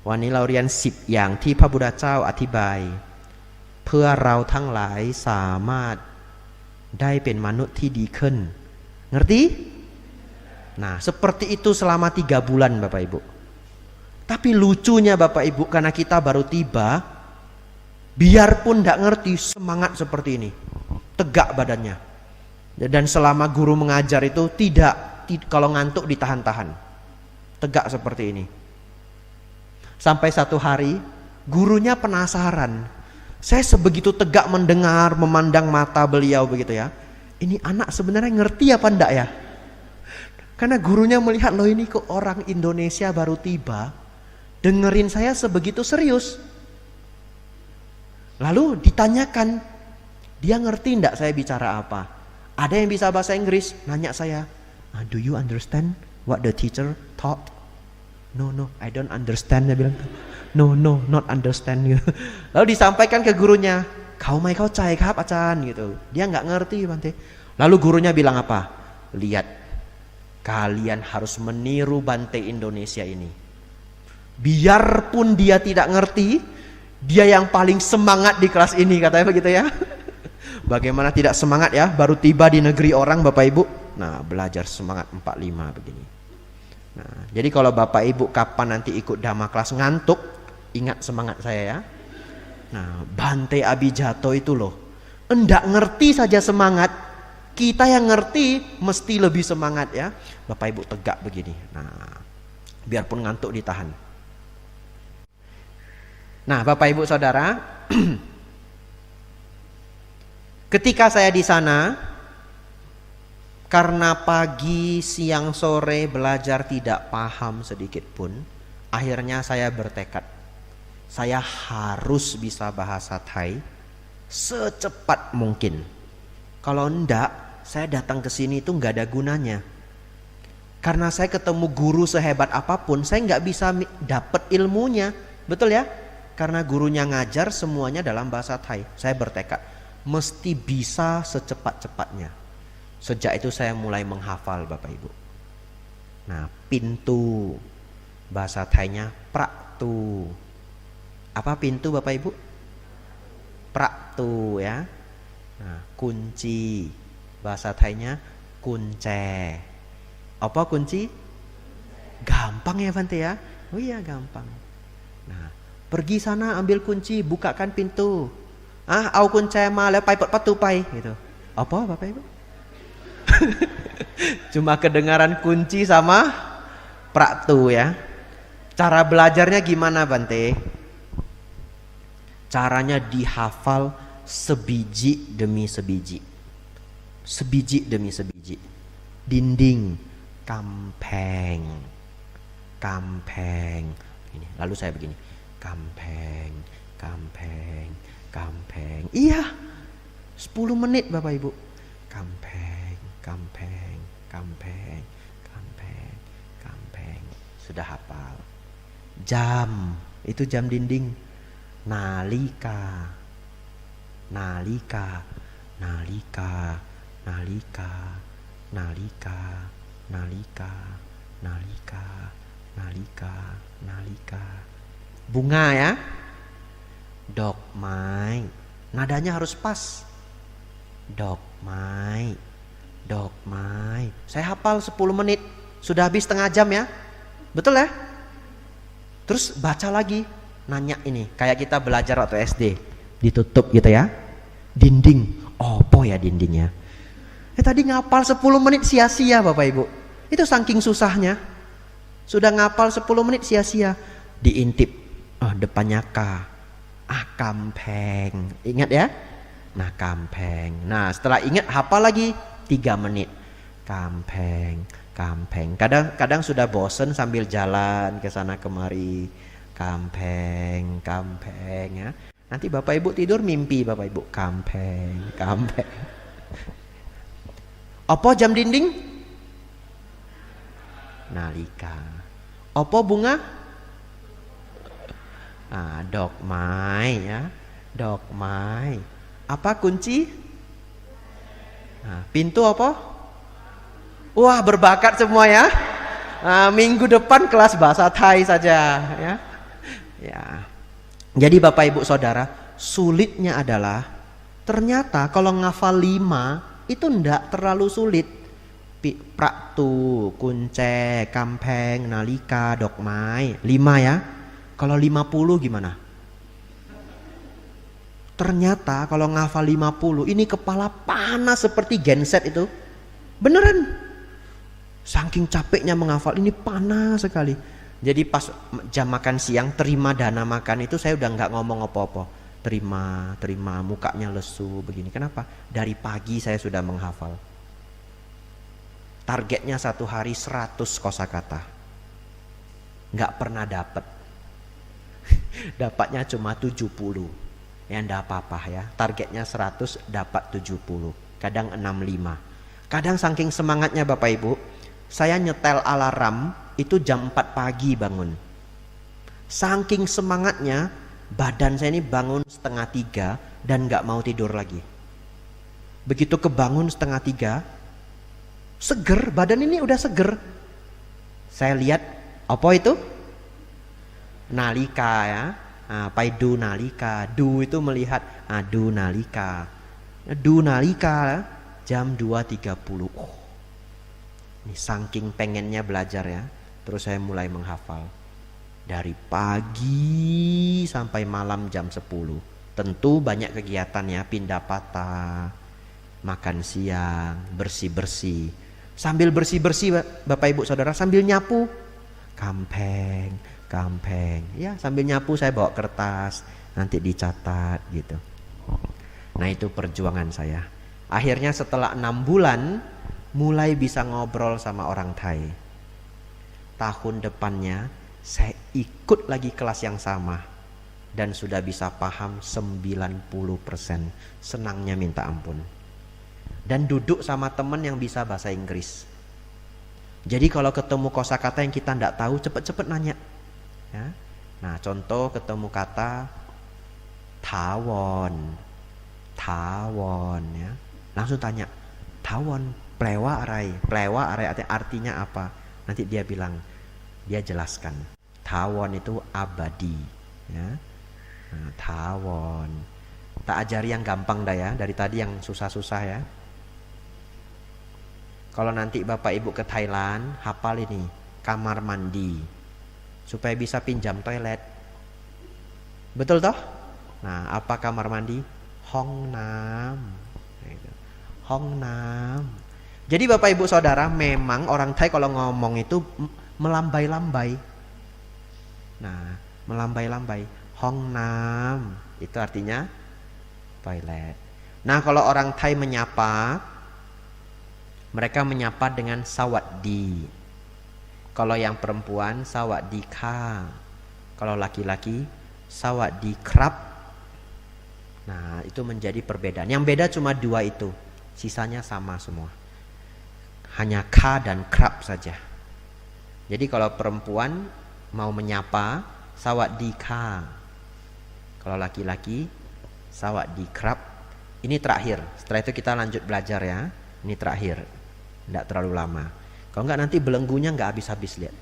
วันนี้เราเรียน10 อย่างที่พระพุทธเจ้าอธิบายเพื่อเราทั้งหลายสามารถได้เป็นมนุษย์ที่ดีขึ้น. Ngerti? Nah, seperti itu selama 3 bulan Bapak Ibu. Tapi lucunya Bapak Ibu, karena kita baru tiba, biarpun tidak ngerti, semangat seperti ini, tegak badannya. Dan selama guru mengajar itu tidak kalau ngantuk ditahan-tahan, tegak seperti ini. Sampai satu hari gurunya penasaran. Saya sebegitu tegak mendengar, memandang mata beliau begitu ya. Ini anak sebenarnya ngerti apa enggak ya? Karena gurunya melihat, loh ini kok orang Indonesia baru tiba, dengerin saya sebegitu serius. Lalu ditanyakan, dia ngerti enggak saya bicara apa? Ada yang bisa bahasa Inggris, nanya saya, do you understand what the teacher taught? No, I don't understand, dia bilang. No, not understand. Lalu disampaikan ke gurunya, kau mai kau cai kap acan gitu. Dia nggak ngerti Bante. Lalu gurunya bilang apa? Lihat, kalian harus meniru Bante Indonesia ini. Biarpun dia tidak ngerti, dia yang paling semangat di kelas ini, katanya begitu ya. Bagaimana tidak semangat ya, baru tiba di negeri orang Bapak Ibu. Nah, belajar semangat 45 begini. Nah, jadi kalau Bapak Ibu kapan nanti ikut Dhamma kelas ngantuk, ingat semangat saya ya. Nah, Bante Abhijato itu loh, enggak ngerti saja semangat, kita yang ngerti mesti lebih semangat ya. Bapak Ibu tegak begini. Nah, biarpun ngantuk ditahan. Nah, Bapak Ibu Saudara, ketika saya di sana, karena pagi, siang, sore belajar tidak paham sedikit pun, akhirnya saya bertekad, saya harus bisa bahasa Thai secepat mungkin. Kalau enggak, saya datang ke sini itu enggak ada gunanya. Karena saya ketemu guru sehebat apapun, saya enggak bisa dapat ilmunya, betul ya? Karena gurunya ngajar semuanya dalam bahasa Thai. Saya bertekad, mesti bisa secepat-cepatnya. Sejak itu saya mulai menghafal Bapak Ibu. Nah, pintu bahasa Thainya praktu. Apa pintu Bapak Ibu? Praktu ya. Nah, kunci bahasa Thainya kunce. Apa kunci? Gampang ya Bante ya? Oh iya gampang. Nah, pergi sana ambil kunci, bukakan pintu. Au kunce maแล้วไปเปิดประตูไปgitu. Apa Bapak Ibu? Cuma kedengaran kunci sama praktu ya. Cara belajarnya gimana Bante? Caranya dihafal sebiji demi sebiji. Sebiji demi sebiji. Dinding, kampeng, kampeng. Ini, lalu saya begini. Kampeng, kampeng, kampeng. Iya, 10 menit Bapak Ibu. Kampeng, kampeng, kampeng, kampeng, kampeng. Sudah hafal. Jam, itu jam dinding. Nalika, nalika, nalika, nalika, nalika, nalika, nalika, nalika, nalika. Bunga ya. Dok mai. Nadanya harus pas. Dok mai, dok mai. Saya hafal 10 menit. Sudah habis setengah jam ya. Betul ya? Terus baca lagi. Nanya ini, kayak kita belajar waktu SD. Ditutup gitu ya. Dinding. Apa ya dindingnya? Tadi ngapal 10 menit sia-sia Bapak Ibu. Itu saking susahnya. Sudah ngapal 10 menit sia-sia. Diintip. Depannya K. Kampeng. Ingat ya? Nah, kampeng. Nah, setelah ingat hafal lagi 3 menit. Kampeng, kampeng. Kadang sudah bosen sambil jalan ke sana kemari. Kampeng, kampeng ya. Nanti Bapak Ibu tidur mimpi Bapak Ibu. Kampeng, kampeng. Apa jam dinding? Nalika. Apa bunga? Dok mai ya. Dok mai. Apa kunci? Pintu apa? Wah, berbakat semua ya. Minggu depan kelas bahasa Thai saja ya. Ya. Jadi Bapak Ibu Saudara, sulitnya adalah ternyata kalau ngafal 5 itu enggak terlalu sulit. Praktu, kunce, kampeng, nalika, dok mai. 5 ya. Kalau 50 gimana? Ternyata kalau ngafal 50 ini kepala panas seperti genset itu. Beneran. Saking capeknya menghafal ini panas sekali. Jadi pas jam makan siang terima dana makan itu saya udah nggak ngomong apa-apa. Terima, mukanya lesu begini. Kenapa? Dari pagi saya sudah menghafal. Targetnya satu hari 100 kosakata. Nggak pernah dapat. Dapatnya cuma 70. Ya enggak apa-apa ya. Targetnya 100 dapat 70. Kadang 65. Kadang saking semangatnya Bapak Ibu, saya nyetel alarm itu jam 4 pagi bangun. Saking semangatnya, badan saya ini bangun 2:30 dan gak mau tidur lagi. Begitu kebangun 2:30, seger, badan ini udah seger. Saya lihat, apa itu? Nalika ya. Paidu nalika, du itu melihat, du nalika. Du nalika jam 2:30. Ini saking pengennya belajar ya. Terus saya mulai menghafal. Dari pagi sampai malam jam 10. Tentu banyak kegiatan ya, pindah patah, makan siang, bersih-bersih. Sambil bersih-bersih Bapak Ibu Saudara, sambil nyapu. Kampeng. Ya, sambil nyapu saya bawa kertas, nanti dicatat gitu. Nah, itu perjuangan saya. Akhirnya setelah 6 bulan mulai bisa ngobrol sama orang Thai. Tahun depannya saya ikut lagi kelas yang sama dan sudah bisa paham 90%. Senangnya minta ampun. Dan duduk sama teman yang bisa bahasa Inggris. Jadi kalau ketemu kosakata yang kita tidak tahu, cepet-cepet nanya ya. Nah, contoh ketemu kata tawon ya, langsung tanya, tawon plewa arai artinya apa? Nanti dia bilang, dia jelaskan, tawon itu abadi ya. Nah, tawon. Tak ajari yang gampang dah ya, dari tadi yang susah-susah ya. Kalau nanti Bapak Ibu ke Thailand, hafal ini, kamar mandi, supaya bisa pinjam toilet. Betul toh? Nah, apa kamar mandi? Hong nam. Hong nam. Jadi Bapak Ibu Saudara, memang orang Thai kalau ngomong itu melambai-lambai. Nah, melambai-lambai. Hong nam itu artinya toilet. Nah, kalau orang Thai menyapa, mereka menyapa dengan sawaddi. Kalau yang perempuan sawadika. Kalau laki-laki sawaddikrap. Nah, itu menjadi perbedaan. Yang beda cuma 2 itu. Sisanya sama semua. Hanya ka dan krap saja. Jadi kalau perempuan mau menyapa sawadika. Kalau laki-laki sawaddikrap. Ini terakhir. Setelah itu kita lanjut belajar ya. Ini terakhir. Tidak terlalu lama. Kalau enggak nanti belenggunya enggak habis-habis, lihat.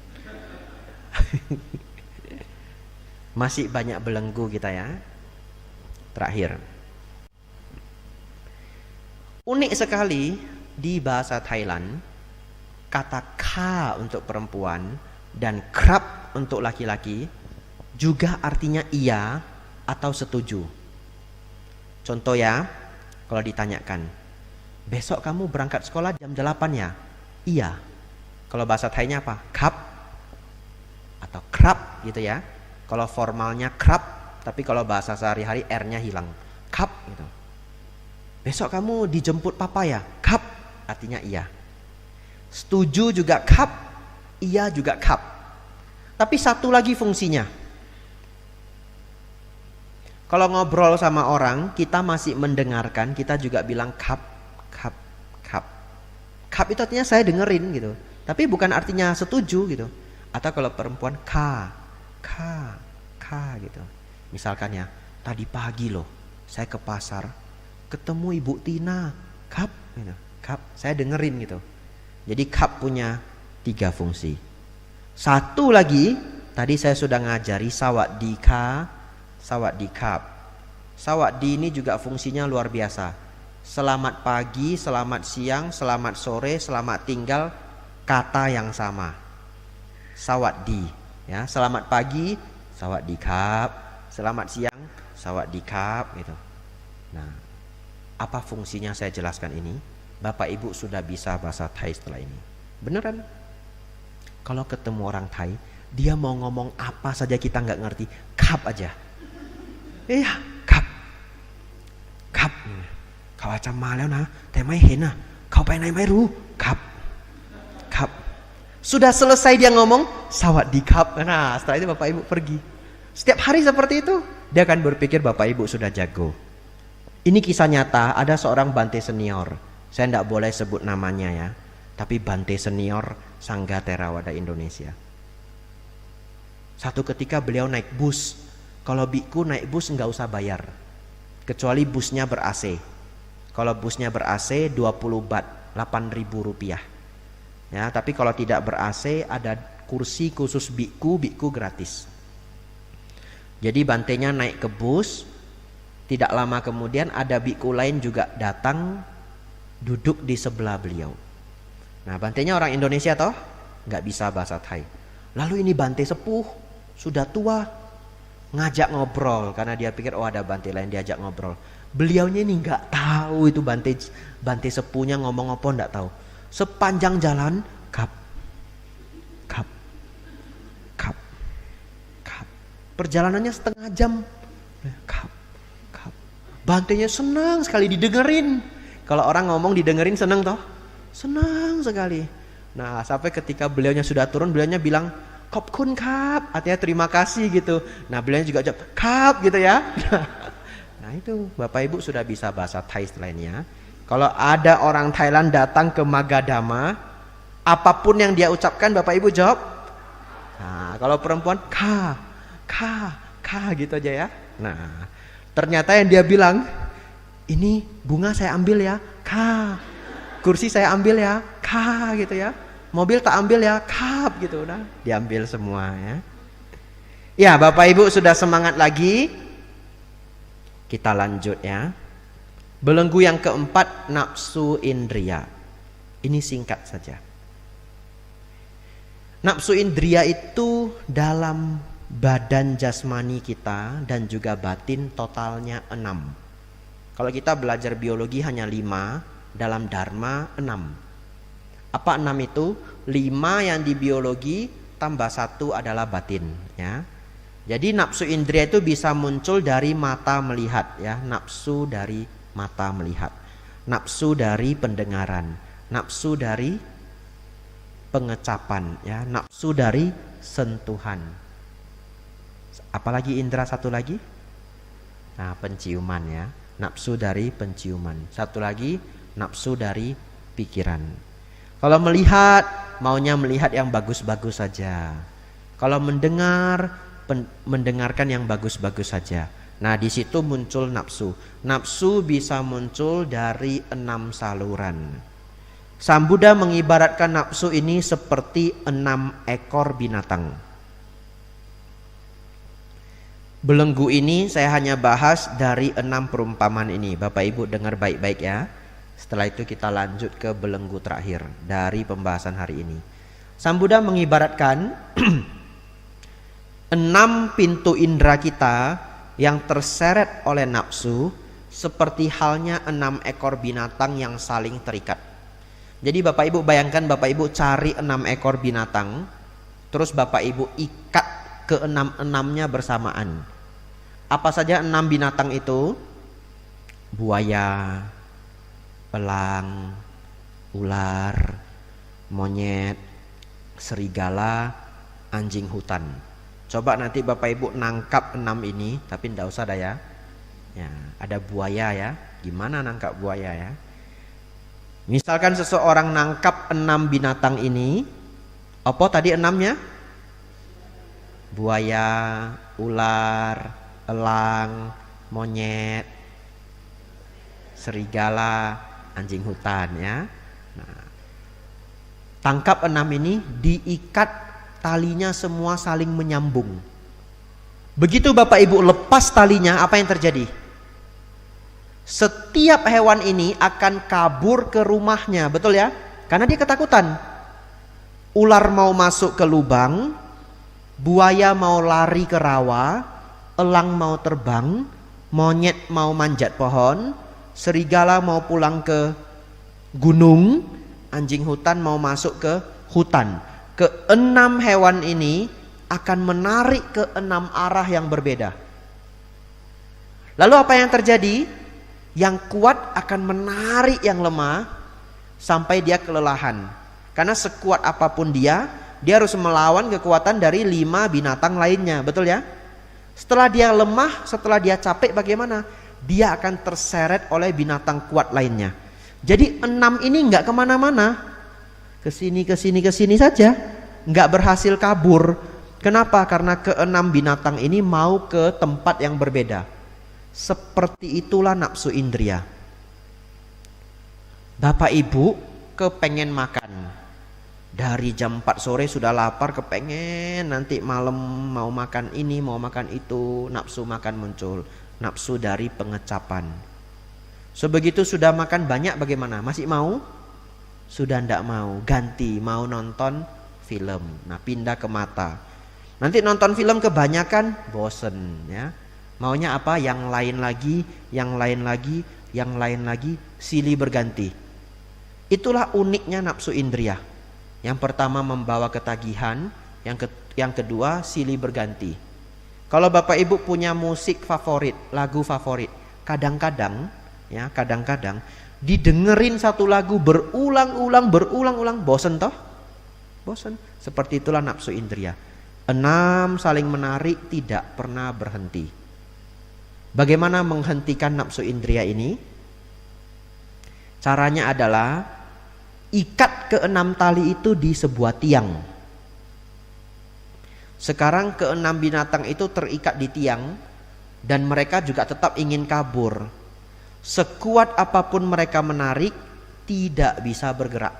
Masih banyak belenggu kita ya. Terakhir. Unik sekali di bahasa Thailand, kata ka untuk perempuan dan krap untuk laki-laki juga artinya iya atau setuju. Contoh ya, kalau ditanyakan, besok kamu berangkat sekolah jam 8 ya? Iya. Kalau bahasa Thainya apa? Kap atau krap gitu ya. Kalau formalnya krap, tapi kalau bahasa sehari-hari R-nya hilang. Kap gitu. Besok kamu dijemput papa ya? Kap artinya iya. Setuju juga kap, iya juga kap. Tapi satu lagi fungsinya. Kalau ngobrol sama orang, kita masih mendengarkan, kita juga bilang kap. Kap itu artinya saya dengerin gitu. Tapi bukan artinya setuju gitu. Atau kalau perempuan ka gitu. Misalkan ya, tadi pagi loh saya ke pasar, ketemu Ibu Tina, kap gitu. Kap, saya dengerin gitu. Jadi kap punya 3 fungsi. Satu lagi, tadi saya sudah ngajari sawadika, sawadikap. Sawaddi ini juga fungsinya luar biasa. Selamat pagi, selamat siang, selamat sore, selamat tinggal, kata yang sama. Sawaddi, ya, selamat pagi, sawadikap, selamat siang, sawadikap gitu. Nah, apa fungsinya saya jelaskan ini? Bapak Ibu sudah bisa bahasa Thai setelah ini. Beneran? Kalau ketemu orang Thai, Dia mau ngomong apa saja kita nggak ngerti, kap aja. Iya, kap. Kau aja malah nah, temai hena. Kau pengen mai ru, kap. Sudah selesai dia ngomong, sawat di kap. Nah, setelah itu Bapak Ibu pergi. Setiap hari seperti itu, dia akan berpikir Bapak Ibu sudah jago. Ini kisah nyata, ada seorang Bante senior. Saya tidak boleh sebut namanya ya, tapi Bante senior Sangga Theravada Indonesia. Satu ketika beliau naik bus. Kalau biku naik bus nggak usah bayar, kecuali busnya ber-AC. Kalau busnya ber-AC 20 baht, 8.000 rupiah. Ya, tapi kalau tidak ber-AC ada kursi khusus biku gratis. Jadi Bantenya naik ke bus. Tidak lama kemudian ada biku lain juga datang duduk di sebelah beliau. Nah, Bantenya orang Indonesia toh, nggak bisa bahasa Thai. Lalu ini Bante sepuh, sudah tua, ngajak ngobrol karena dia pikir oh ada Bante lain, diajak ngobrol. Beliaunya ini nggak tahu itu Bante sepuhnya ngomong apa, nggak tahu. Sepanjang jalan kap. Perjalanannya setengah jam. Kap. Bantenya senang sekali didengerin. Kalau orang ngomong didengerin senang toh? Senang sekali. Nah, sampai ketika beliaunya sudah turun, beliaunya bilang, "Khop kun kap," artinya terima kasih gitu. Nah, beliaunya juga jawab, "Kap," gitu ya. Nah, itu Bapak Ibu sudah bisa bahasa Thai lainnya. Kalau ada orang Thailand datang ke Magadama, apapun yang dia ucapkan Bapak Ibu jawab. Nah, kalau perempuan ka gitu aja ya. Nah, ternyata yang dia bilang, "Ini bunga saya ambil ya, ka. Kursi saya ambil ya, ka," gitu ya. "Mobil tak ambil ya, kap," gitu. Nah, diambil semua ya. Ya, Bapak Ibu sudah semangat lagi. Kita lanjut ya. Belenggu yang keempat, nafsu indria. Ini singkat saja. Nafsu indria itu dalam badan jasmani kita dan juga batin totalnya 6. Kalau kita belajar biologi hanya 5, dalam dharma 6. Apa 6 itu? 5 yang di biologi tambah 1 adalah batin ya. Jadi nafsu indria itu bisa muncul dari mata melihat ya, nafsu dari mata melihat, nafsu dari pendengaran, nafsu dari pengecapan ya, nafsu dari sentuhan. Apalagi indera satu lagi? Nah, penciuman ya, nafsu dari penciuman. Satu lagi nafsu dari pikiran. Kalau melihat, maunya melihat yang bagus-bagus saja. Kalau mendengarkan yang bagus-bagus saja. Nah, di situ muncul nafsu. Nafsu bisa muncul dari 6 saluran. Sang Buddha mengibaratkan nafsu ini seperti 6 ekor binatang. Belenggu ini saya hanya bahas dari 6 perumpamaan ini. Bapak Ibu dengar baik-baik ya. Setelah itu kita lanjut ke belenggu terakhir dari pembahasan hari ini. Sang Buddha mengibaratkan 6 pintu indera kita yang terseret oleh nafsu seperti halnya 6 ekor binatang yang saling terikat. Jadi Bapak Ibu bayangkan, Bapak Ibu cari 6 ekor binatang, terus Bapak Ibu ikat ke 6-6-nya bersamaan. Apa saja 6 binatang itu? Buaya, elang, ular, monyet, serigala, anjing hutan. Coba nanti Bapak Ibu nangkap 6 ini, tapi tidak usah dah ya. Ya, ada buaya ya. Gimana nangkap buaya ya? Misalkan seseorang nangkap 6 binatang ini, apa tadi 6-nya? Buaya, ular, elang, monyet, serigala, anjing hutan ya. Nah, tangkap 6 ini, diikat talinya semua saling menyambung. Begitu Bapak Ibu lepas talinya, apa yang terjadi? Setiap hewan ini akan kabur ke rumahnya, betul ya? Karena dia ketakutan. Ular mau masuk ke lubang, buaya mau lari ke rawa, elang mau terbang, monyet mau manjat pohon, serigala mau pulang ke gunung, anjing hutan mau masuk ke hutan. Ke-6 hewan ini akan menarik ke 6 arah yang berbeda. Lalu apa yang terjadi? Yang kuat akan menarik yang lemah sampai dia kelelahan. Karena sekuat apapun dia harus melawan kekuatan dari 5 binatang lainnya, betul ya? Setelah dia lemah, setelah dia capek, bagaimana? Dia akan terseret oleh binatang kuat lainnya. Jadi 6 ini nggak kemana-mana, kesini saja, nggak berhasil kabur. Kenapa? Karena ke-6 binatang ini mau ke tempat yang berbeda. Seperti itulah nafsu indria. Bapak ibu kepengen makan, dari jam 4 sore sudah lapar, kepengen nanti malam mau makan ini, mau makan itu, nafsu makan muncul, nafsu dari pengecapan. Sebegitu sudah makan banyak bagaimana? Masih mau? Sudah ndak mau, ganti, mau nonton film. Nah, pindah ke mata. Nanti nonton film kebanyakan bosen ya. Maunya apa? Yang lain lagi, yang lain lagi, yang lain lagi, silih berganti. Itulah uniknya nafsu indria. Yang pertama membawa ketagihan, yang kedua silih berganti. Kalau Bapak Ibu punya musik favorit, lagu favorit, kadang-kadang didengerin satu lagu berulang-ulang, bosen toh? Bosen. Seperti itulah nafsu indria. 6 saling menarik, tidak pernah berhenti. Bagaimana menghentikan nafsu indria ini? Caranya adalah ikat ke-6 tali itu di sebuah tiang. Sekarang ke-6 binatang itu terikat di tiang dan mereka juga tetap ingin kabur. Sekuat apapun mereka menarik, tidak bisa bergerak.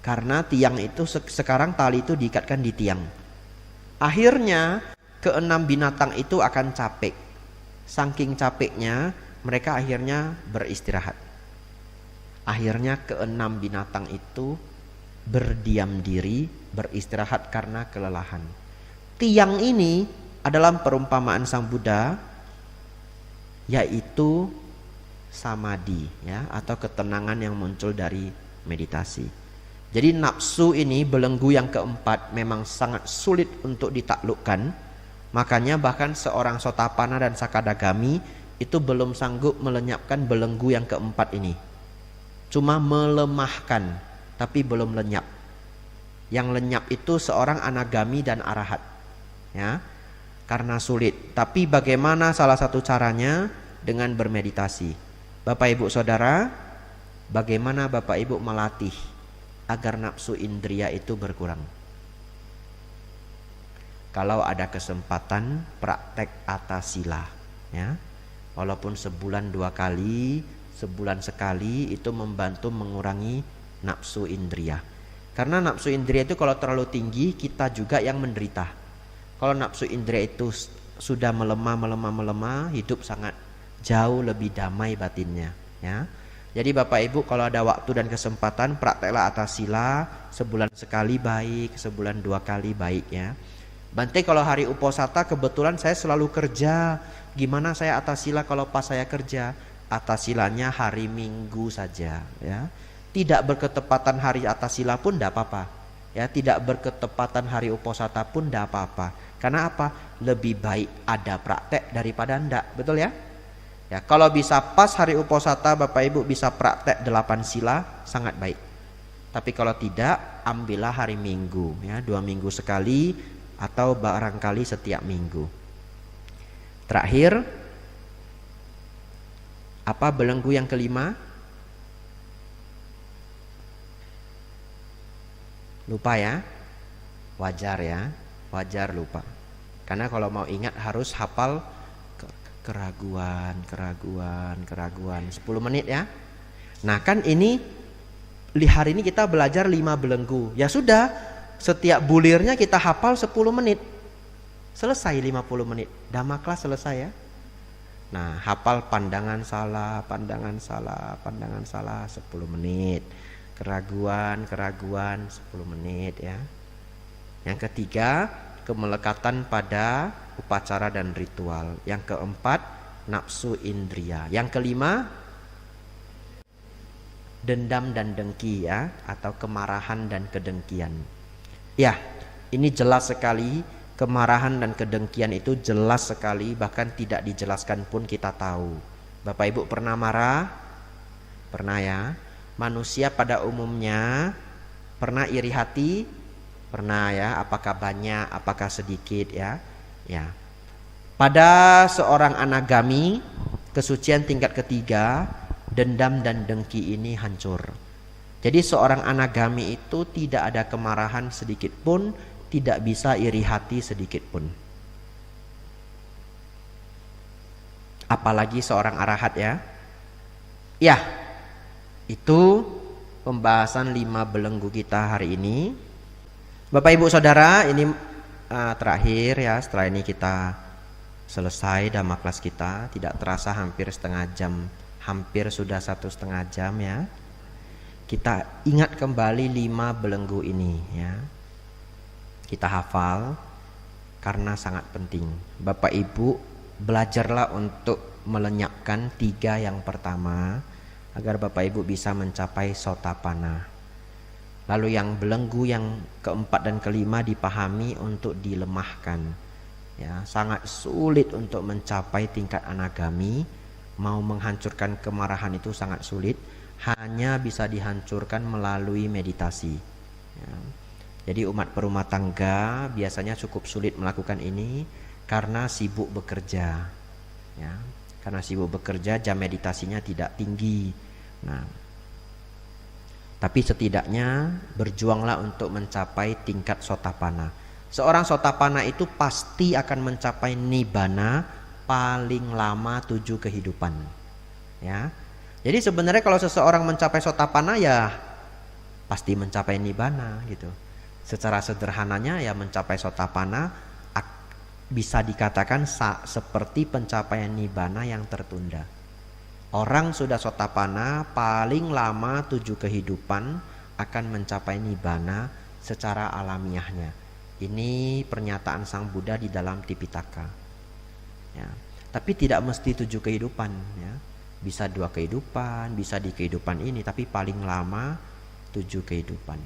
Karena tiang itu sekarang tali itu diikatkan di tiang. Akhirnya ke-6 binatang itu akan capek. Saking capeknya mereka akhirnya beristirahat. Akhirnya ke-6 binatang itu berdiam diri, beristirahat karena kelelahan. Tiang ini adalah perumpamaan Sang Buddha, yaitu samadhi ya, atau ketenangan yang muncul dari meditasi. Jadi nafsu ini, belenggu yang keempat, memang sangat sulit untuk ditaklukkan. Makanya bahkan seorang Sotapana dan Sakadagami itu belum sanggup melenyapkan belenggu yang keempat ini. Cuma melemahkan, tapi belum lenyap. Yang lenyap itu seorang Anagami dan Arahat ya, karena sulit. Tapi bagaimana salah satu caranya? Dengan bermeditasi. Bapak Ibu Saudara, bagaimana Bapak Ibu melatih agar nafsu indria itu berkurang? Kalau ada kesempatan, praktek atasila ya. Walaupun sebulan 2 kali, sebulan sekali, itu membantu mengurangi nafsu indria. Karena nafsu indria itu kalau terlalu tinggi, kita juga yang menderita. Kalau nafsu indria itu sudah melemah, hidup sangat jauh lebih damai batinnya ya. Jadi Bapak Ibu kalau ada waktu dan kesempatan, prakteklah atasila, sebulan sekali baik, sebulan 2 kali baik ya. Bante, kalau hari uposata kebetulan saya selalu kerja. Gimana saya atasila kalau pas saya kerja? Atasilanya hari Minggu saja ya. Tidak berketepatan hari atasila pun tidak apa-apa ya. Tidak berketepatan hari uposata pun tidak apa-apa. Karena apa? Lebih baik ada praktek daripada enggak, betul ya? Ya, kalau bisa pas hari uposata Bapak Ibu bisa praktek 8 sila, sangat baik. Tapi kalau tidak, ambillah hari Minggu ya, 2 minggu sekali atau barangkali setiap minggu. Terakhir, apa belenggu yang kelima? Lupa ya? Wajar ya, wajar lupa. Karena kalau mau ingat harus hafal keraguan 10 menit ya. Nah kan ini hari ini kita belajar 5 belenggu. Ya sudah, setiap bulirnya kita hafal 10 menit. Selesai 50 menit. Dhamma kelas selesai ya. Nah, hafal pandangan salah 10 menit. Keraguan 10 menit ya. Yang ketiga, kemelekatan pada upacara dan ritual. Yang keempat, nafsu indria. Yang kelima, dendam dan dengki ya, atau kemarahan dan kedengkian. Ya, ini jelas sekali Kemarahan dan kedengkian itu jelas sekali, bahkan tidak dijelaskan pun kita tahu. Bapak Ibu pernah marah? Pernah ya? Manusia pada umumnya pernah iri hati? Pernah ya? Apakah banyak, apakah sedikit ya? Ya. Pada seorang anagami, kesucian tingkat ketiga, dendam dan dengki ini hancur. Jadi seorang anagami itu tidak ada kemarahan sedikit pun, tidak bisa iri hati sedikit pun. Apalagi seorang arahat ya. Ya, itu pembahasan 5 belenggu kita hari ini. Bapak Ibu Saudara, ini terakhir ya. Setelah ini kita selesai dhamma kelas kita. Tidak terasa hampir setengah jam, hampir sudah 1,5 jam ya. Kita ingat kembali 5 belenggu ini ya. Kita hafal karena sangat penting. Bapak Ibu belajarlah untuk melenyapkan 3 yang pertama agar Bapak Ibu bisa mencapai sotapanna. Lalu yang belenggu yang keempat dan kelima dipahami untuk dilemahkan. Ya, sangat sulit untuk mencapai tingkat anagami. Mau menghancurkan kemarahan itu sangat sulit. Hanya bisa dihancurkan melalui meditasi. Ya. Jadi umat berumah tangga biasanya cukup sulit melakukan ini karena sibuk bekerja. Ya, karena sibuk bekerja, jam meditasinya tidak tinggi. Nah, tapi setidaknya berjuanglah untuk mencapai tingkat sotapanna. Seorang sotapanna itu pasti akan mencapai nibbana paling lama 7 kehidupan. Ya. Jadi sebenarnya kalau seseorang mencapai sotapanna ya pasti mencapai nibbana gitu. Secara sederhananya ya mencapai sotapanna bisa dikatakan seperti pencapaian nibbana yang tertunda. Orang sudah sotapanna paling lama 7 kehidupan akan mencapai nibbana secara alamiahnya. Ini pernyataan Sang Buddha di dalam Tipitaka. Ya. Tapi tidak mesti 7 kehidupan ya. Bisa 2 kehidupan, bisa di kehidupan ini, tapi paling lama 7 kehidupan.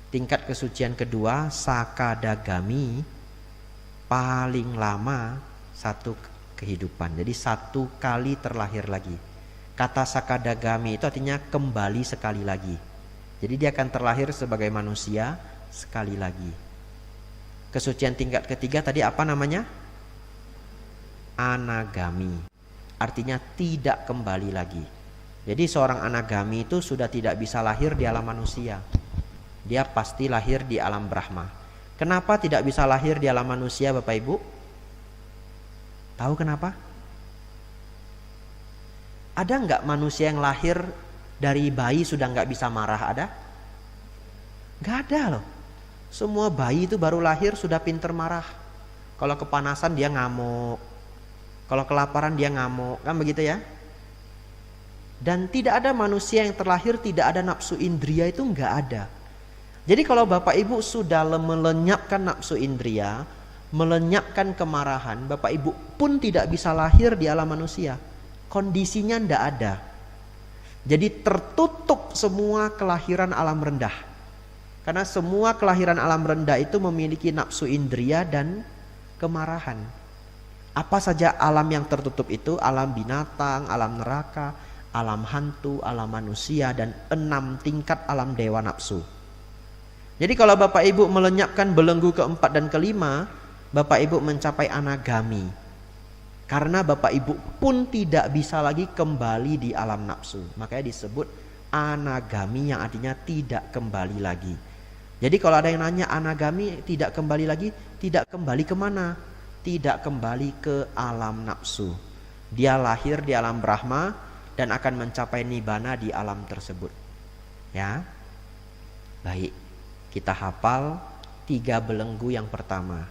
Tingkat kesucian kedua, sakadagami, paling lama 1 kehidupan. Jadi 1 kali terlahir lagi. Kata sakadagami itu artinya kembali sekali lagi. Jadi dia akan terlahir sebagai manusia sekali lagi. Kesucian tingkat ketiga tadi apa namanya? Anagami. Artinya tidak kembali lagi. Jadi seorang anagami itu sudah tidak bisa lahir di alam manusia. Dia pasti lahir di alam Brahma. Kenapa tidak bisa lahir di alam manusia Bapak Ibu? Tahu kenapa? Ada nggak manusia yang lahir dari bayi sudah nggak bisa marah? Ada? Nggak ada loh. Semua bayi itu baru lahir sudah pinter marah. Kalau kepanasan dia ngamuk. Kalau kelaparan dia ngamuk. Kan begitu ya? Dan tidak ada manusia yang terlahir tidak ada nafsu indria, itu nggak ada. Jadi kalau Bapak Ibu sudah melenyapkan nafsu indria, melenyapkan kemarahan, Bapak Ibu pun tidak bisa lahir di alam manusia. Kondisinya tidak ada. Jadi tertutup semua kelahiran alam rendah. Karena semua kelahiran alam rendah itu memiliki nafsu indria dan kemarahan. Apa saja alam yang tertutup itu? Alam binatang, alam neraka, alam hantu, alam manusia, dan 6 tingkat alam dewa nafsu. Jadi kalau Bapak Ibu melenyapkan belenggu keempat dan kelima, Bapak Ibu mencapai anagami. Karena Bapak Ibu pun tidak bisa lagi kembali di alam nafsu. Makanya disebut anagami yang artinya tidak kembali lagi. Jadi kalau ada yang nanya anagami tidak kembali lagi, tidak kembali kemana? Tidak kembali ke alam nafsu. Dia lahir di alam Brahma dan akan mencapai nibbana di alam tersebut. Ya, baik. Kita hafal 3 belenggu yang pertama,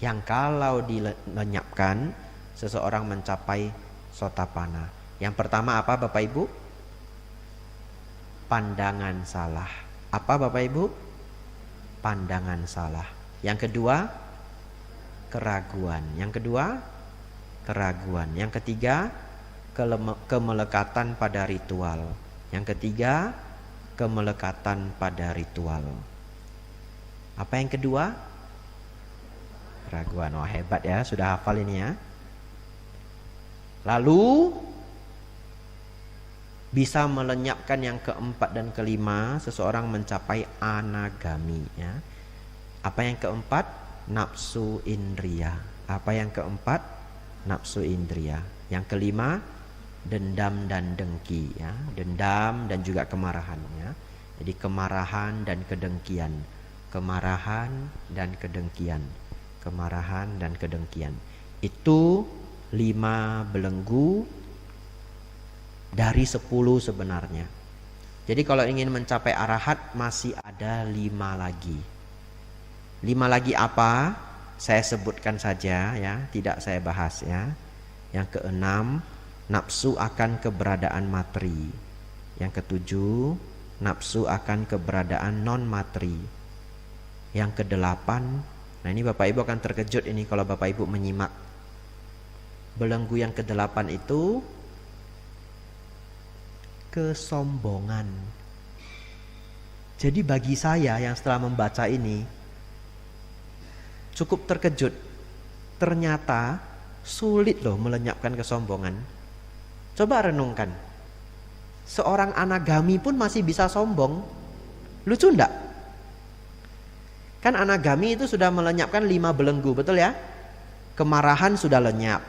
yang kalau dilenyapkan seseorang mencapai sotapanna. Yang pertama apa Bapak Ibu? Pandangan salah. Apa Bapak Ibu? Pandangan salah. Yang kedua, keraguan. Yang kedua, keraguan. Yang ketiga, kemelekatan pada ritual. Yang ketiga, kemelekatan pada ritual. Apa yang kedua? keraguan. Oh hebat ya, sudah hafal ini ya. Lalu bisa melenyapkan yang keempat dan kelima, seseorang mencapai anagami ya. Apa yang keempat? Nafsu indria. Apa yang keempat? Nafsu indria. Yang kelima, dendam dan dengki ya. Dendam dan juga kemarahan ya. Jadi kemarahan dan kedengkian. Kemarahan dan kedengkian. Kemarahan dan kedengkian. Itu 5 belenggu dari 10 sebenarnya. Jadi kalau ingin mencapai arahat masih ada 5 lagi. 5 lagi apa? Saya sebutkan saja ya, tidak saya bahas ya. Yang keenam, nafsu akan keberadaan materi. Yang ketujuh, nafsu akan keberadaan non materi. Yang kedelapan, nah ini Bapak Ibu akan terkejut ini kalau Bapak Ibu menyimak. Belenggu yang kedelapan itu kesombongan. Jadi bagi saya yang setelah membaca ini cukup terkejut. Ternyata sulit loh melenyapkan kesombongan. Coba renungkan. Seorang anagami pun masih bisa sombong. Lucu enggak? Kan anagami itu sudah melenyapkan 5 belenggu, betul ya? Kemarahan sudah lenyap.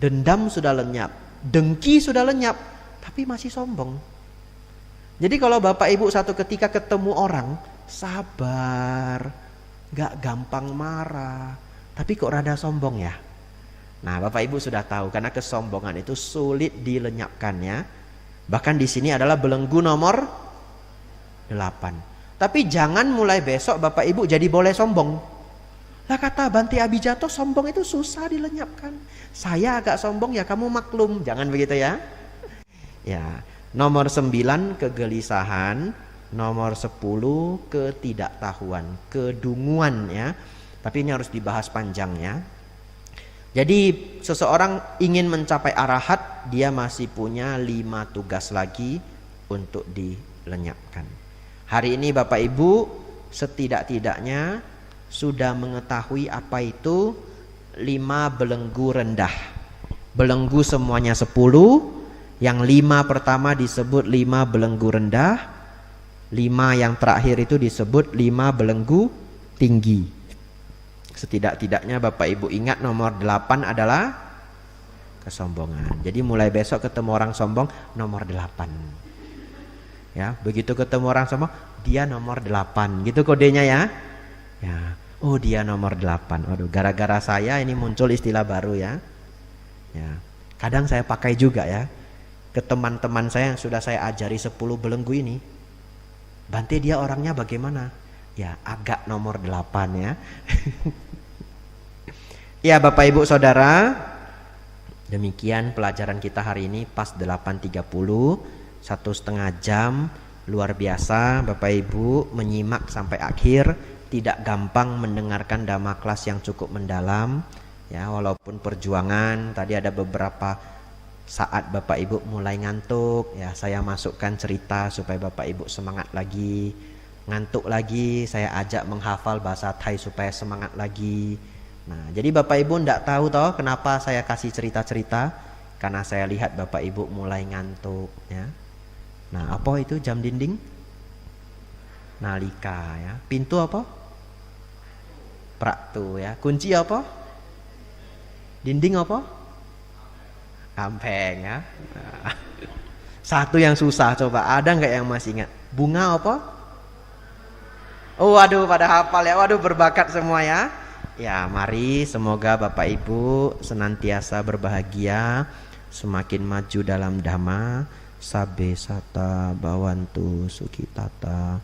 Dendam sudah lenyap. Dengki sudah lenyap. Tapi masih sombong. Jadi kalau Bapak Ibu satu ketika ketemu orang, sabar, gak gampang marah, tapi kok rada sombong ya. Nah Bapak Ibu sudah tahu, karena kesombongan itu sulit dilenyapkan ya. Bahkan di sini adalah belenggu nomor 8. Tapi jangan mulai besok Bapak Ibu jadi boleh sombong. Lah kata Bante Abijato, sombong itu susah dilenyapkan. Saya agak sombong ya kamu maklum, jangan begitu ya. Ya, nomor 9 kegelisahan, nomor 10 ketidaktahuan, kedunguan ya. Tapi ini harus dibahas panjang ya. Jadi seseorang ingin mencapai arahat, dia masih punya 5 tugas lagi untuk dilenyapkan. Hari ini Bapak Ibu setidak-tidaknya sudah mengetahui apa itu 5 belenggu rendah. Belenggu semuanya 10. Yang 5 pertama disebut 5 belenggu rendah. 5 yang terakhir itu disebut 5 belenggu tinggi. Setidak-tidaknya Bapak Ibu ingat nomor 8 adalah kesombongan. Jadi mulai besok ketemu orang sombong nomor 8. Ya, begitu ketemu orang sombong dia nomor 8. Gitu kodenya ya. Ya, oh dia nomor 8. Waduh, gara-gara saya ini muncul istilah baru ya. Ya, kadang saya pakai juga ya. Ke teman-teman saya yang sudah saya ajari 10 belenggu ini. Bante dia orangnya bagaimana? Ya agak nomor 8 ya. Ya Bapak Ibu Saudara, demikian pelajaran kita hari ini pas 8.30, 1,5 jam. Luar biasa Bapak Ibu menyimak sampai akhir. Tidak gampang mendengarkan dhamma kelas yang cukup mendalam ya, walaupun perjuangan. Tadi ada beberapa saat Bapak Ibu mulai ngantuk ya, saya masukkan cerita supaya Bapak Ibu semangat lagi. Ngantuk lagi, saya ajak menghafal bahasa Thai supaya semangat lagi. Nah, jadi Bapak Ibu enggak tahu toh kenapa saya kasih cerita-cerita, karena saya lihat Bapak Ibu mulai ngantuk ya. Nah, apa itu jam dinding? Nalika ya. Pintu apa? Praktu ya. Kunci apa? Dinding apa? Kampeng ya. Nah, satu yang susah coba, ada nggak yang masih ingat? Bunga apa? Oh waduh pada hafal ya, waduh berbakat semua ya. Ya mari semoga Bapak Ibu senantiasa berbahagia, semakin maju dalam dhamma. Sabbe sata bawantu sukitata,